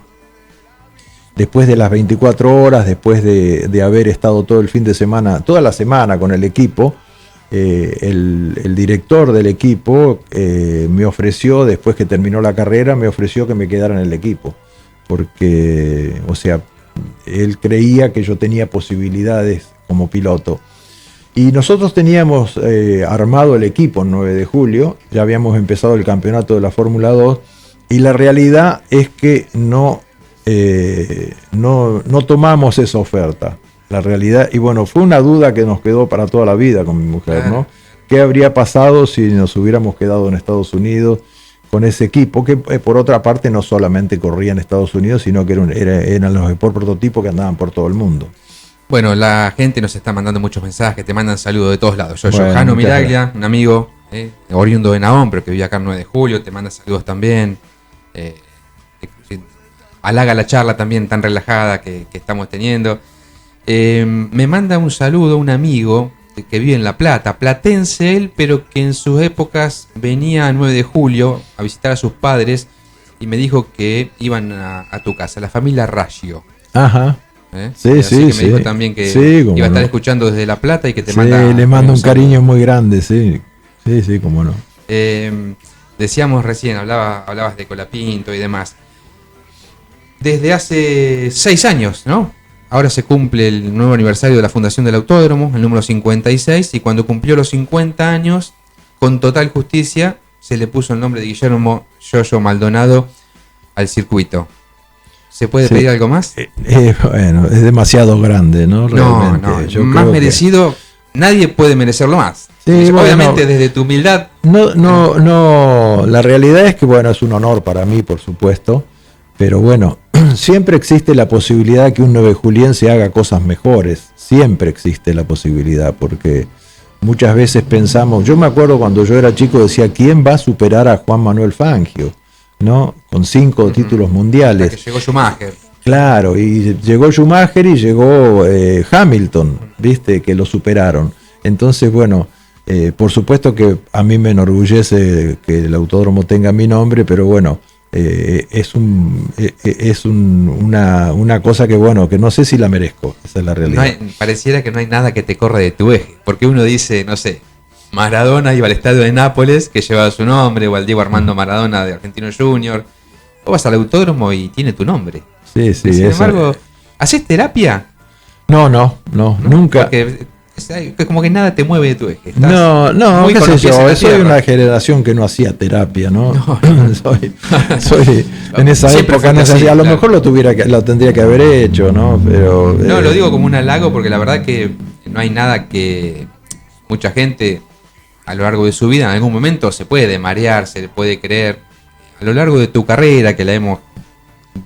Después de las 24 horas, después de haber estado todo el fin de semana, toda la semana con el equipo, el director del equipo me ofreció, después que terminó la carrera, me ofreció que me quedara en el equipo, porque, o sea, él creía que yo tenía posibilidades como piloto. Y nosotros teníamos armado el equipo el 9 de julio, ya habíamos empezado el campeonato de la Fórmula 2, y la realidad es que no tomamos esa oferta. La realidad, y bueno, fue una duda que nos quedó para toda la vida con mi mujer, ¿no? ¿Qué habría pasado si nos hubiéramos quedado en Estados Unidos con ese equipo? Que por otra parte no solamente corría en Estados Unidos, sino que eran los Sport Prototipo que andaban por todo el mundo. Bueno, la gente nos está mandando muchos mensajes, te mandan saludos de todos lados. Bueno, Jano Miraglia, un amigo oriundo de Nahón, pero que vive acá el 9 de julio, te manda saludos también. Halaga la charla también tan relajada que estamos teniendo. Me manda un saludo un amigo que vive en La Plata, platense él, pero que en sus épocas venía el 9 de julio a visitar a sus padres y me dijo que iban a tu casa, la familia Raggio. Ajá. Sí, así sí, que sí. me dijo también que cómo iba a estar no. escuchando desde La Plata y que te Sí, manda. le mando un cariño muy grande, sí. Sí, sí, cómo no. Decíamos recién, hablabas de Colapinto y demás. Desde hace 6 años, ¿no? Ahora se cumple el nuevo aniversario de la fundación del autódromo, el número 56, y cuando cumplió los 50 años, con total justicia, se le puso el nombre de Guillermo Yoyo Maldonado al circuito. ¿Se puede pedir algo más? Bueno, es demasiado grande, ¿no? Realmente. No, Yo más creo merecido, nadie puede merecerlo más. Sí, obviamente bueno, desde tu humildad. No, la realidad es que, bueno, es un honor para mí, por supuesto, pero bueno, siempre existe la posibilidad que un 9 juliense haga cosas mejores, siempre existe la posibilidad, porque muchas veces pensamos, yo me acuerdo cuando yo era chico, decía, ¿quién va a superar a Juan Manuel Fangio? ¿No? Con 5 títulos mundiales. Que llegó Schumacher. Claro, y llegó Schumacher y llegó Hamilton, ¿viste? Que lo superaron. Entonces, bueno, por supuesto que a mí me enorgullece que el autódromo tenga mi nombre, pero bueno, es una cosa que, bueno, que no sé si la merezco, esa es la realidad. Pareciera que no hay nada que te corra de tu eje, porque uno dice, no sé, Maradona iba al estadio de Nápoles, que llevaba su nombre, o al Diego Armando Maradona de Argentino Junior, o vas al autódromo y tiene tu nombre. Sí, sí. Sin embargo, ¿haces terapia? No, nunca. Porque es como que nada te mueve de tu eje. Estás No, muy qué con sé los pies en yo, la soy tierra. una generación que no hacía terapia, ¿no? soy en esa Siempre época fuiste no se así, hacía, a lo claro. mejor lo tendría que haber hecho, ¿no? Pero No, lo digo como un halago porque la verdad que no hay nada que mucha gente a lo largo de su vida en algún momento se puede marear, se le puede creer. A lo largo de tu carrera, que la hemos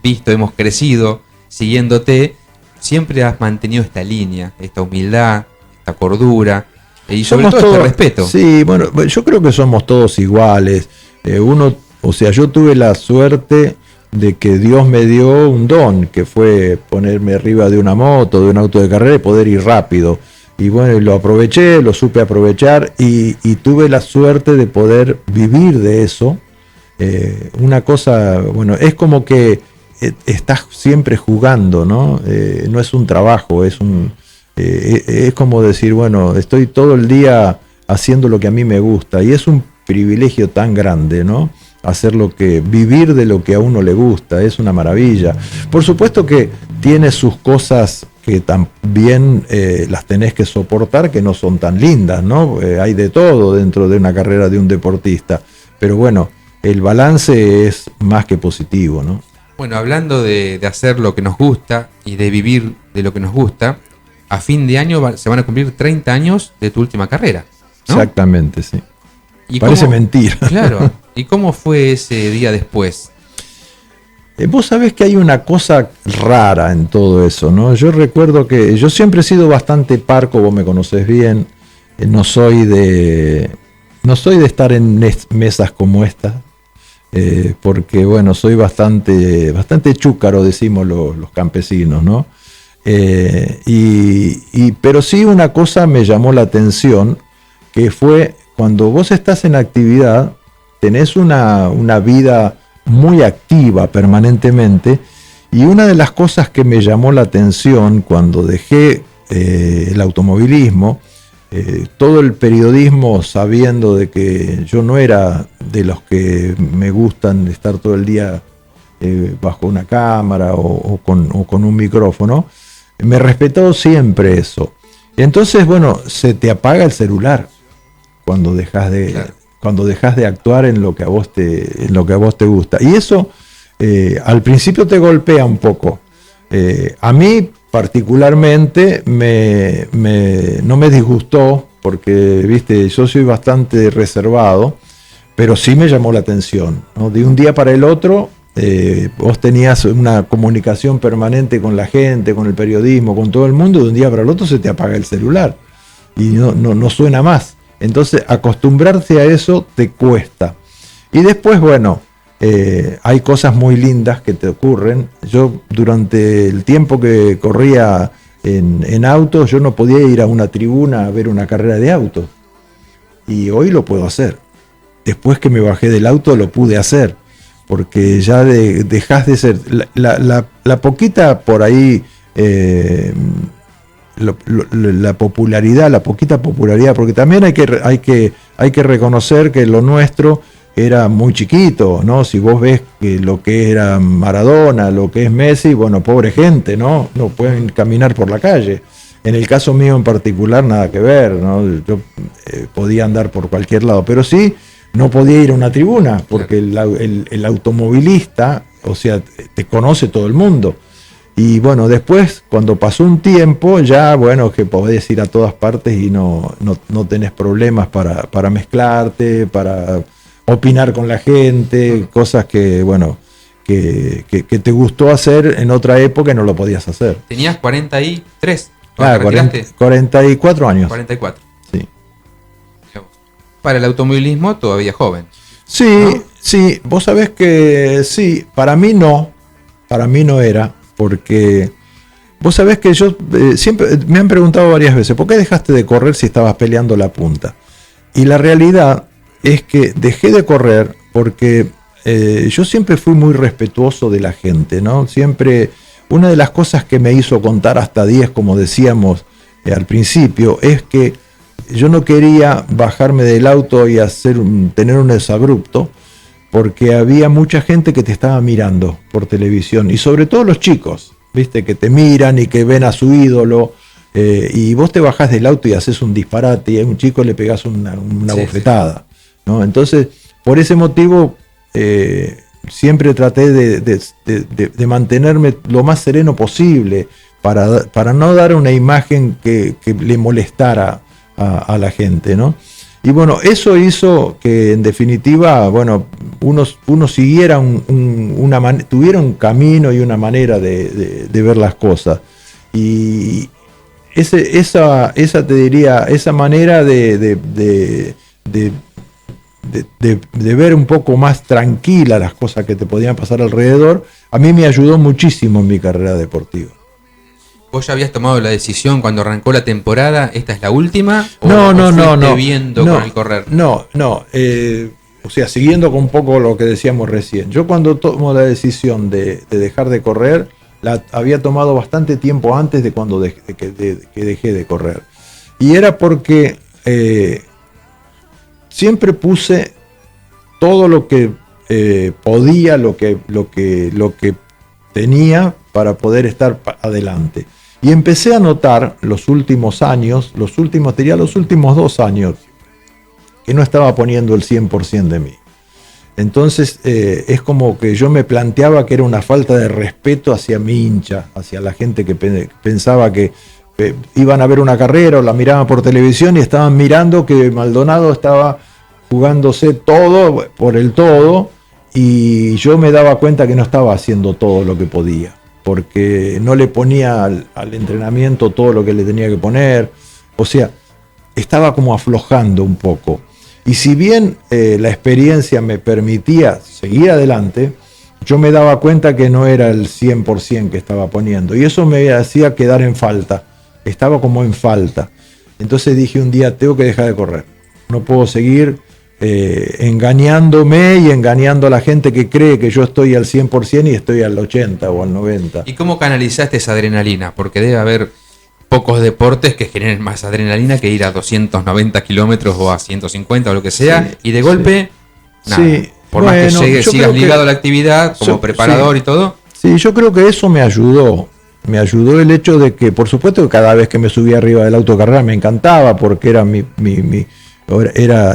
visto, hemos crecido siguiéndote, siempre has mantenido esta línea, esta humildad, esta cordura y sobre todo este respeto. Sí, bueno, yo creo que somos todos iguales. Yo tuve la suerte de que Dios me dio un don, que fue ponerme arriba de una moto, de un auto de carrera y poder ir rápido. Y bueno, lo aproveché, lo supe aprovechar y tuve la suerte de poder vivir de eso. Una cosa, bueno, es como que estás siempre jugando, ¿no? No es un trabajo, es como decir, bueno, estoy todo el día haciendo lo que a mí me gusta y es un privilegio tan grande, ¿no? Vivir de lo que a uno le gusta, es una maravilla. Por supuesto que tiene sus cosas que también las tenés que soportar, que no son tan lindas, ¿no? Hay de todo dentro de una carrera de un deportista, pero bueno, el balance es más que positivo, ¿no? Bueno, hablando de hacer lo que nos gusta y de vivir de lo que nos gusta, a fin de año se van a cumplir 30 años de tu última carrera, ¿no? Exactamente, sí. ¿Y parece mentira. Claro. ¿Y cómo fue ese día después? Vos sabés que hay una cosa rara en todo eso, ¿no? Yo recuerdo que yo siempre he sido bastante parco, vos me conocés bien, no soy de estar en mesas como esta, porque bueno, soy bastante chúcaro, decimos los campesinos, ¿no? Pero sí una cosa me llamó la atención, que fue cuando vos estás en actividad, tenés una vida muy activa permanentemente, y una de las cosas que me llamó la atención cuando dejé el automovilismo todo el periodismo, sabiendo de que yo no era de los que me gustan estar todo el día bajo una cámara o con un micrófono, me respetó siempre eso. Entonces, bueno, se te apaga el celular cuando dejas de actuar en lo que a vos te gusta. Y eso al principio te golpea un poco. A mí particularmente no me disgustó, porque viste, yo soy bastante reservado, pero sí me llamó la atención, ¿no? De un día para el otro, vos tenías una comunicación permanente con la gente, con el periodismo, con todo el mundo, de un día para el otro se te apaga el celular y no suena más. Entonces acostumbrarse a eso te cuesta. Y después, bueno, hay cosas muy lindas que te ocurren. Yo durante el tiempo que corría en autos, yo no podía ir a una tribuna a ver una carrera de autos. Y hoy lo puedo hacer. Después que me bajé del auto lo pude hacer. Porque ya dejás de ser la poquita por ahí, la popularidad, la poquita popularidad, porque también hay que reconocer que lo nuestro era muy chiquito, ¿no? Si vos ves que lo que era Maradona, lo que es Messi, bueno, pobre gente, ¿no? No pueden caminar por la calle. En el caso mío en particular, nada que ver, ¿no? Yo podía andar por cualquier lado, pero sí no podía ir a una tribuna, porque el automovilista, o sea, te conoce todo el mundo. Y bueno, después, cuando pasó un tiempo, ya, bueno, que podés ir a todas partes y no tenés problemas para mezclarte, para opinar con la gente, cosas que, bueno, que te gustó hacer en otra época y no lo podías hacer. Tenías 43. Claro, 44 años. 44. Sí. Para el automovilismo todavía joven. Sí, ¿no? Sí, vos sabés que sí, para mí no era, porque vos sabés que yo siempre me han preguntado varias veces, ¿por qué dejaste de correr si estabas peleando la punta? Y la realidad es que dejé de correr porque yo siempre fui muy respetuoso de la gente, ¿no? Siempre, una de las cosas que me hizo contar hasta 10, como decíamos al principio, es que yo no quería bajarme del auto y tener un exabrupto, porque había mucha gente que te estaba mirando por televisión, y sobre todo los chicos, viste, que te miran y que ven a su ídolo, y vos te bajás del auto y haces un disparate y a un chico le pegás una bofetada, ¿no? Entonces, por ese motivo, siempre traté de mantenerme lo más sereno posible para no dar una imagen que le molestara a la gente, ¿no? Y bueno, eso hizo que en definitiva, bueno, uno siguiera tuviera un camino y una manera de ver las cosas. Y esa te diría, esa manera de ver un poco más tranquila las cosas que te podían pasar alrededor, a mí me ayudó muchísimo en mi carrera deportiva. ¿Vos ya habías tomado la decisión cuando arrancó la temporada, esta es la última? No. Viendo con el correr? No. O sea, siguiendo con un poco lo que decíamos recién. Yo cuando tomo la decisión de dejar de correr, la había tomado bastante tiempo antes de cuando que dejé de correr. Y era porque siempre puse todo lo que podía, lo que tenía para poder estar adelante. Y empecé a notar los últimos 2 años, que no estaba poniendo el 100% de mí. Entonces es como que yo me planteaba que era una falta de respeto hacia mi hincha, hacia la gente que pensaba que iban a ver una carrera o la miraban por televisión y estaban mirando que Maldonado estaba jugándose todo por el todo, y yo me daba cuenta que no estaba haciendo todo lo que podía, porque no le ponía al entrenamiento todo lo que le tenía que poner. O sea, estaba como aflojando un poco. Y si bien la experiencia me permitía seguir adelante, yo me daba cuenta que no era el 100% que estaba poniendo. Y eso me hacía quedar en falta. Estaba como en falta. Entonces dije un día, tengo que dejar de correr. No puedo seguir engañándome y engañando a la gente que cree que yo estoy al 100% y estoy al 80 o al 90. ¿Y cómo canalizaste esa adrenalina? Porque debe haber pocos deportes que generen más adrenalina que ir a 290 kilómetros o a 150 o lo que sea, Sí, y de golpe, nada, Sí, por más bueno, que yo sigas creo ligado que- a la actividad como Sí, preparador y todo. Sí, yo creo que eso me ayudó. Me ayudó el hecho de que, por supuesto, que cada vez que me subía arriba del auto de carrera me encantaba porque era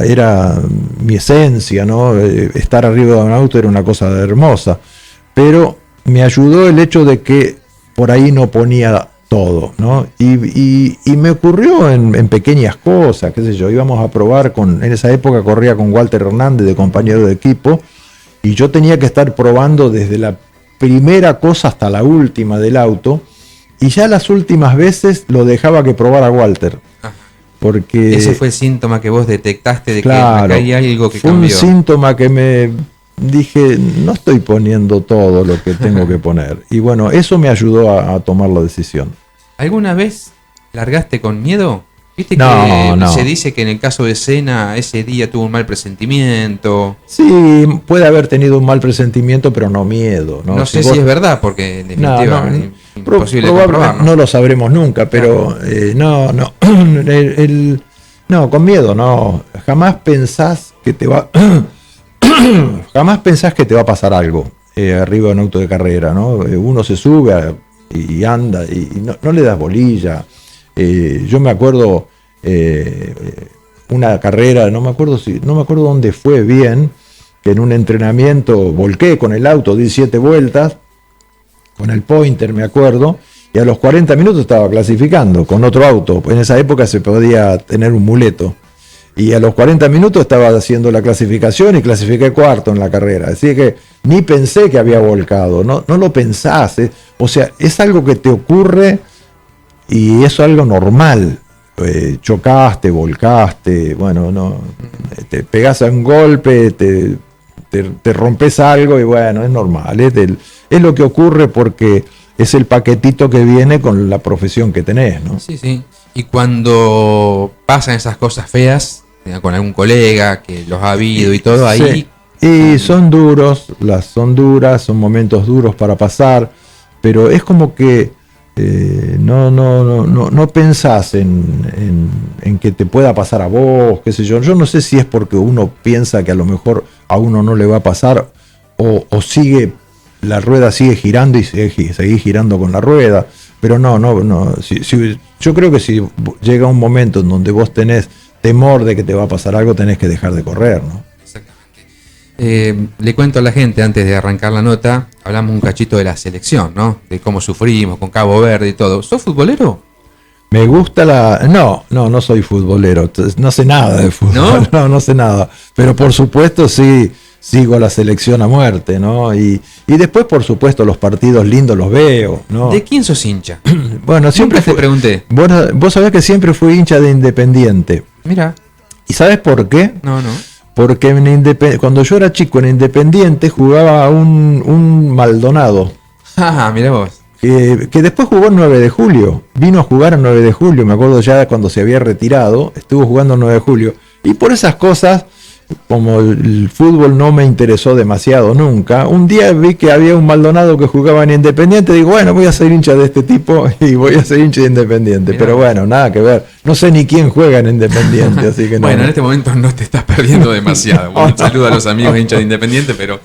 era mi esencia, ¿no? Estar arriba de un auto era una cosa hermosa. Pero me ayudó el hecho de que por ahí no ponía todo, ¿no? Y me ocurrió en pequeñas cosas, qué sé yo, íbamos a probar en esa época corría con Walter Hernández de compañero de equipo, y yo tenía que estar probando desde la primera cosa hasta la última del auto, y ya las últimas veces lo dejaba que probara Walter. Porque Ese fue el síntoma que vos detectaste de claro, que acá hay algo que fue cambió. un síntoma que me dije, no estoy poniendo todo lo que tengo que poner. Y bueno, eso me ayudó a tomar la decisión. ¿Alguna vez largaste con miedo? Viste No, que no. se dice que en el caso de Senna ese día tuvo un mal presentimiento. Sí, puede haber tenido un mal presentimiento, pero no miedo. No, No sé vos- si es verdad, porque en No, definitiva no, es imposible probable- comprobar, ¿no? no lo sabremos nunca, pero no. No, con miedo, no. Jamás pensás que te va. Jamás pensás que te va a pasar algo arriba de un auto de carrera, ¿no? Uno se sube y anda y no le das bolilla. Yo me acuerdo una carrera, no me acuerdo dónde fue bien, que en un entrenamiento volqué con el auto, di 7 vueltas, con el Pointer me acuerdo, y a los 40 minutos estaba clasificando con otro auto. En esa época se podía tener un muleto. Y a los 40 minutos estaba haciendo la clasificación y clasifiqué cuarto en la carrera. Así que ni pensé que había volcado, no lo pensás. O sea, es algo que te ocurre y es algo normal. Chocaste, volcaste, bueno, no, te pegás a un golpe, te rompes algo y bueno, es normal. Es lo que ocurre porque es el paquetito que viene con la profesión que tenés, ¿no? Sí, sí. Y cuando pasan esas cosas feas, con algún colega que los ha habido y todo, ahí... Sí. Y son duros, son momentos duros para pasar, pero es como que no pensás en que te pueda pasar a vos, qué sé yo. Yo no sé si es porque uno piensa que a lo mejor a uno no le va a pasar o sigue, la rueda sigue girando y seguís girando con la rueda, pero no. Yo creo que si llega un momento en donde vos tenés temor de que te va a pasar algo, tenés que dejar de correr, ¿no? Le cuento a la gente, antes de arrancar la nota, hablamos un cachito de la selección, ¿no? De cómo sufrimos con Cabo Verde y todo. ¿Sos futbolero? Me gusta no soy futbolero, no sé nada de fútbol, no sé nada, pero por supuesto sí sigo la selección a muerte, ¿no? Y después, por supuesto, los partidos lindos los veo, ¿no? ¿De quién sos hincha? Bueno, siempre Nunca te pregunté. Vos sabés que siempre fui hincha de Independiente. Mira. ¿Y sabés por qué? No. Porque cuando yo era chico en Independiente jugaba un Maldonado. Ah, mira vos. Que después jugó en 9 de julio. Vino a jugar en 9 de julio, me acuerdo ya cuando se había retirado, estuvo jugando en 9 de julio. Y por esas cosas, como el fútbol no me interesó demasiado nunca, un día vi que había un Maldonado que jugaba en Independiente, digo, bueno, voy a ser hincha de este tipo y voy a ser hincha de Independiente. Mirá. Pero bueno, nada que ver. No sé ni quién juega en Independiente, así que no. Bueno, en este momento no te estás perdiendo demasiado. Bueno, un saludo a los amigos hinchas de Independiente, pero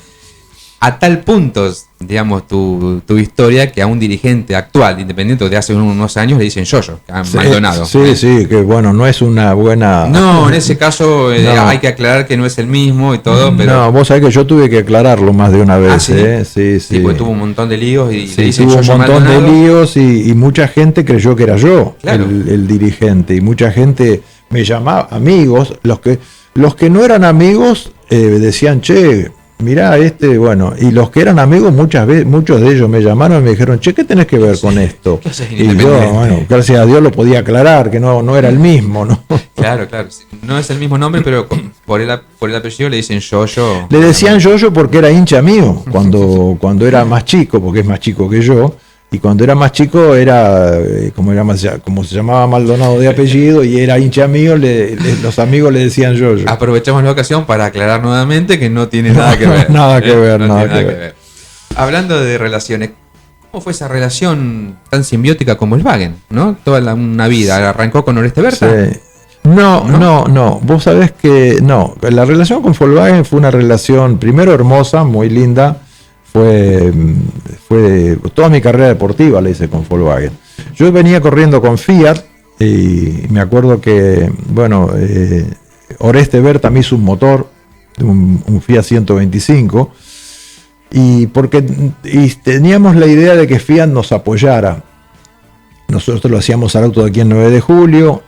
a tal punto, digamos, tu historia, que a un dirigente actual de Independiente de hace unos años le dicen Yoyo, a Maldonado. Sí, que bueno, no es una buena... No, en ese caso No. hay que aclarar que no es el mismo y todo, pero... No, vos sabés que yo tuve que aclararlo más de una vez, ¿sí? Sí. Sí, pues tuvo un montón de líos y Sí, le dicen tuvo un Yoyo montón de Maldonado. líos y mucha gente creyó que era yo Claro. el dirigente, y mucha gente me llamaba, amigos, los que no eran amigos decían, che, mirá bueno, y los que eran amigos muchos de ellos me llamaron y me dijeron, che, ¿qué tenés que ver con esto? ¿Qué haces en Y yo, Independiente? bueno, gracias a Dios lo podía aclarar, que no era el mismo, ¿no? Claro. Sí, no es el mismo nombre, pero por el apellido le dicen Yoyo. Le decían Yoyo porque era hincha mío cuando era más chico, porque es más chico que yo, y cuando era más chico era como se llamaba Maldonado de apellido y era hincha mío, los amigos le decían Yoyo. Aprovechamos la ocasión para aclarar nuevamente que no tiene nada que ver. Nada que ver, No nada tiene que ver. Hablando de relaciones, ¿Cómo fue esa relación tan simbiótica con Volkswagen, ¿no? Una vida, arrancó con Oreste Berta. Sí. No. Vos sabés que no. La relación con Volkswagen fue una relación, primero hermosa, muy linda. Fue toda mi carrera deportiva la hice con Volkswagen. Yo venía corriendo con Fiat y me acuerdo que, bueno, Oreste Berta me hizo un motor, un Fiat 125, y teníamos la idea de que Fiat nos apoyara. Nosotros lo hacíamos al auto de aquí en 9 de julio,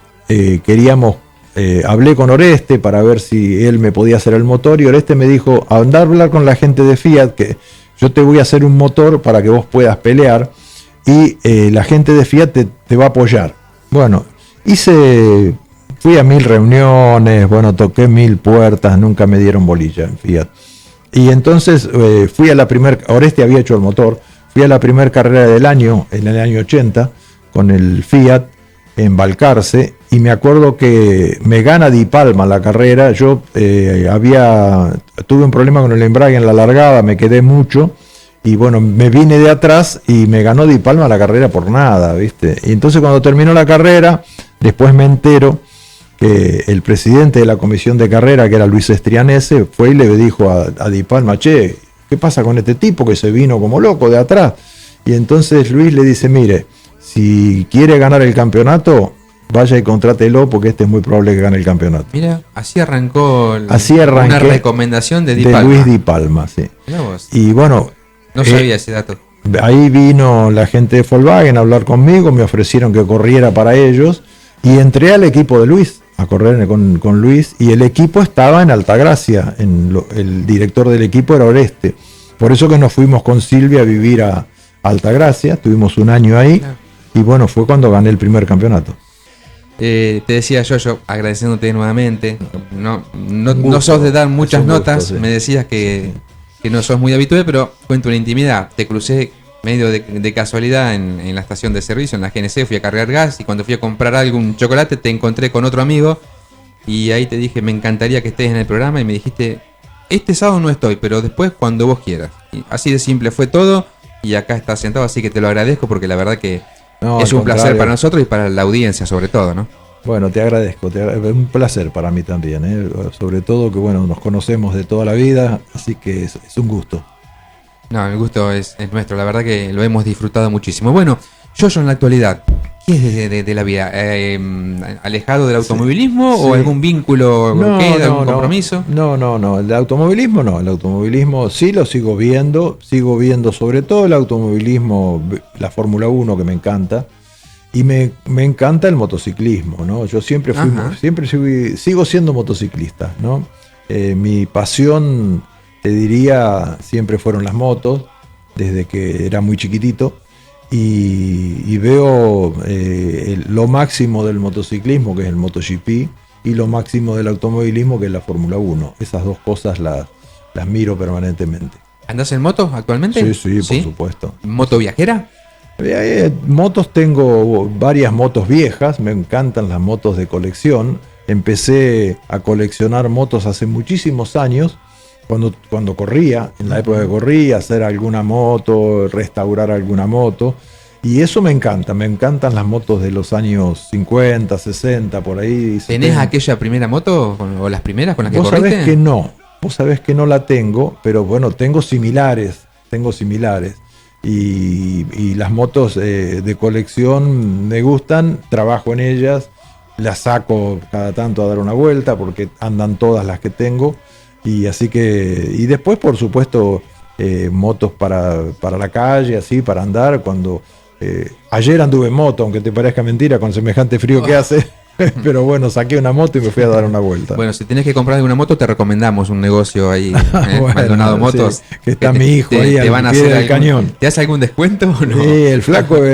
hablé con Oreste para ver si él me podía hacer el motor, y Oreste me dijo, andá a hablar con la gente de Fiat, que yo te voy a hacer un motor para que vos puedas pelear, y la gente de Fiat te va a apoyar. Bueno, fui a 1000 reuniones, bueno, toqué 1000 puertas, nunca me dieron bolilla en Fiat. Y entonces fui a la Oreste había hecho el motor, fui a la primera carrera del año, en el año 80, con el Fiat, en Balcarce, y me acuerdo que me gana Di Palma la carrera. Yo tuve un problema con el embrague en la largada, me quedé mucho, y bueno, me vine de atrás y me ganó Di Palma la carrera por nada, ¿viste? Y entonces cuando terminó la carrera, después me entero que el presidente de la comisión de carrera, que era Luis Estrianese, fue y le dijo a Di Palma, che, ¿qué pasa con este tipo que se vino como loco de atrás? Y entonces Luis le dice, mire, si quiere ganar el campeonato, vaya y contrátelo, porque es muy probable que gane el campeonato. Mira, así arrancó una recomendación de Di Palma. Luis Di Palma, sí. Y bueno, no sabía ese dato. Ahí vino la gente de Volkswagen a hablar conmigo, me ofrecieron que corriera para ellos, y entré al equipo de Luis, a correr con Luis, y el equipo estaba en Altagracia, el director del equipo era Oreste. Por eso que nos fuimos con Silvia a vivir a Altagracia, tuvimos un año ahí, claro. Y bueno, fue cuando gané el primer campeonato. Te decía yo agradeciéndote nuevamente, no sos de dar muchas notas, sí. Me decías que no sos muy habitual, pero cuento una intimidad. Te crucé medio de casualidad en la estación de servicio, en la GNC, fui a cargar gas, y cuando fui a comprar algún chocolate te encontré con otro amigo, y ahí te dije, me encantaría que estés en el programa, y me dijiste, este sábado no estoy, pero después cuando vos quieras. Y así de simple fue todo, y acá estás sentado, así que te lo agradezco, porque la verdad que es un placer para nosotros y para la audiencia sobre todo, ¿no? Bueno, te agradezco, es un placer para mí también, ¿eh? Sobre todo que bueno, nos conocemos de toda la vida, así que es un gusto. No, el gusto es nuestro, la verdad que lo hemos disfrutado muchísimo. Bueno, yo en la actualidad, ¿qué es de la vida? ¿Alejado del automovilismo o algún vínculo algún compromiso? No, el automovilismo no, el automovilismo sí lo sigo viendo sobre todo el automovilismo, la Fórmula 1 que me encanta, y me encanta el motociclismo, ¿no? Yo siempre sigo siendo motociclista, ¿no? Mi pasión, te diría, siempre fueron las motos, desde que era muy chiquitito, y veo lo máximo del motociclismo, que es el MotoGP, y lo máximo del automovilismo, que es la Fórmula 1. Esas dos cosas las miro permanentemente. ¿Andás en moto actualmente? Sí, por supuesto. ¿Moto viajera? Motos, tengo varias motos viejas, me encantan las motos de colección. Empecé a coleccionar motos hace muchísimos años, cuando corría, en la época que corría, hacer alguna moto, restaurar alguna moto, y eso me encantan las motos de los años 50, 60, por ahí. ¿Tenés aquella primera moto o las primeras con las que corriste? Vos sabés que no la tengo, pero bueno, tengo similares, y las motos de colección me gustan, trabajo en ellas, las saco cada tanto a dar una vuelta, porque andan todas las que tengo. Y así que, y después por supuesto motos para la calle, así, para andar. Ayer anduve en moto, aunque te parezca mentira con semejante frío que hace, pero bueno, saqué una moto y me fui a dar una vuelta. Bueno, si tenés que comprar alguna moto, te recomendamos un negocio ahí, bueno, Maldonado Motos. Sí, que está mi hijo ahí te van a hacer el cañón. ¿Te hace algún descuento o no? Sí, el flaco bueno,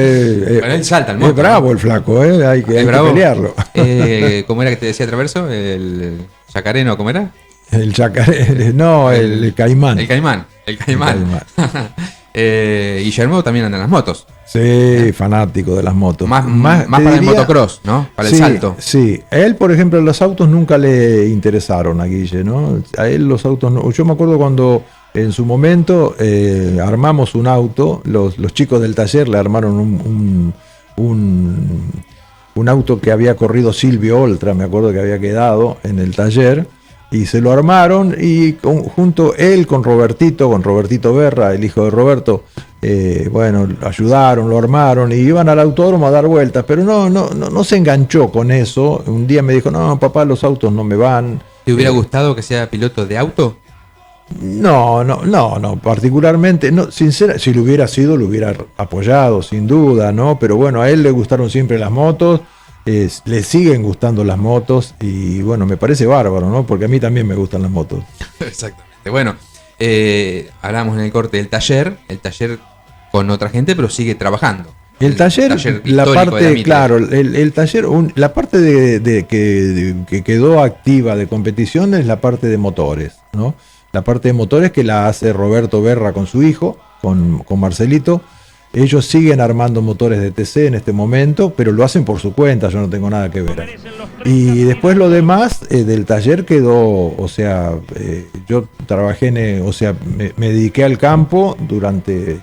él salta el moto, es bravo, ¿no? El flaco, hay que pelearlo. ¿Cómo era que te decía Traverso? ¿El yacareno, cómo era? El yacaré, no, el caimán. El caimán. Guillermo también anda en las motos. Sí, fanático de las motos. Más para el motocross, ¿no? Para el salto. Sí, a él, por ejemplo, los autos nunca le interesaron a Guille, ¿no? A él los autos no. Yo me acuerdo cuando En su momento armamos un auto, los chicos del taller le armaron un auto que había corrido Silvio Oltra, me acuerdo que había quedado en el taller, y se lo armaron y junto él con Robertito Berra, el hijo de Roberto, bueno, ayudaron, lo armaron y iban al autódromo a dar vueltas, pero no se enganchó con eso. Un día me dijo, no, papá, los autos no me van. ¿Te hubiera gustado que sea piloto de auto? No, particularmente, no, sincera, si lo hubiera sido, lo hubiera apoyado, sin duda, ¿no? Pero bueno, a él le gustaron siempre las motos, le siguen gustando las motos y bueno, me parece bárbaro, ¿no? Porque a mí también me gustan las motos. Exactamente. Bueno, hablamos en el corte del taller, el taller con otra gente, pero sigue trabajando. El taller la parte, claro, el taller, la parte que quedó activa de competición es la parte de motores, ¿no? La parte de motores que la hace Roberto Berra con su hijo, con Marcelito. Ellos siguen armando motores de TC en este momento, pero lo hacen por su cuenta, yo no tengo nada que ver. Y después lo demás del taller quedó, o sea, yo trabajé me dediqué al campo durante,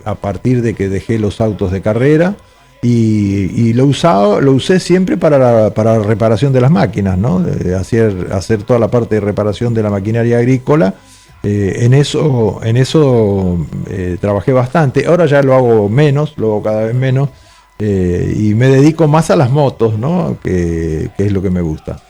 a partir de que dejé los autos de carrera, y lo usé siempre para la reparación de las máquinas, ¿no? Hacer toda la parte de reparación de la maquinaria agrícola. En eso trabajé bastante. Ahora ya lo hago menos, lo hago cada vez menos, y me dedico más a las motos, ¿no? Que es lo que me gusta.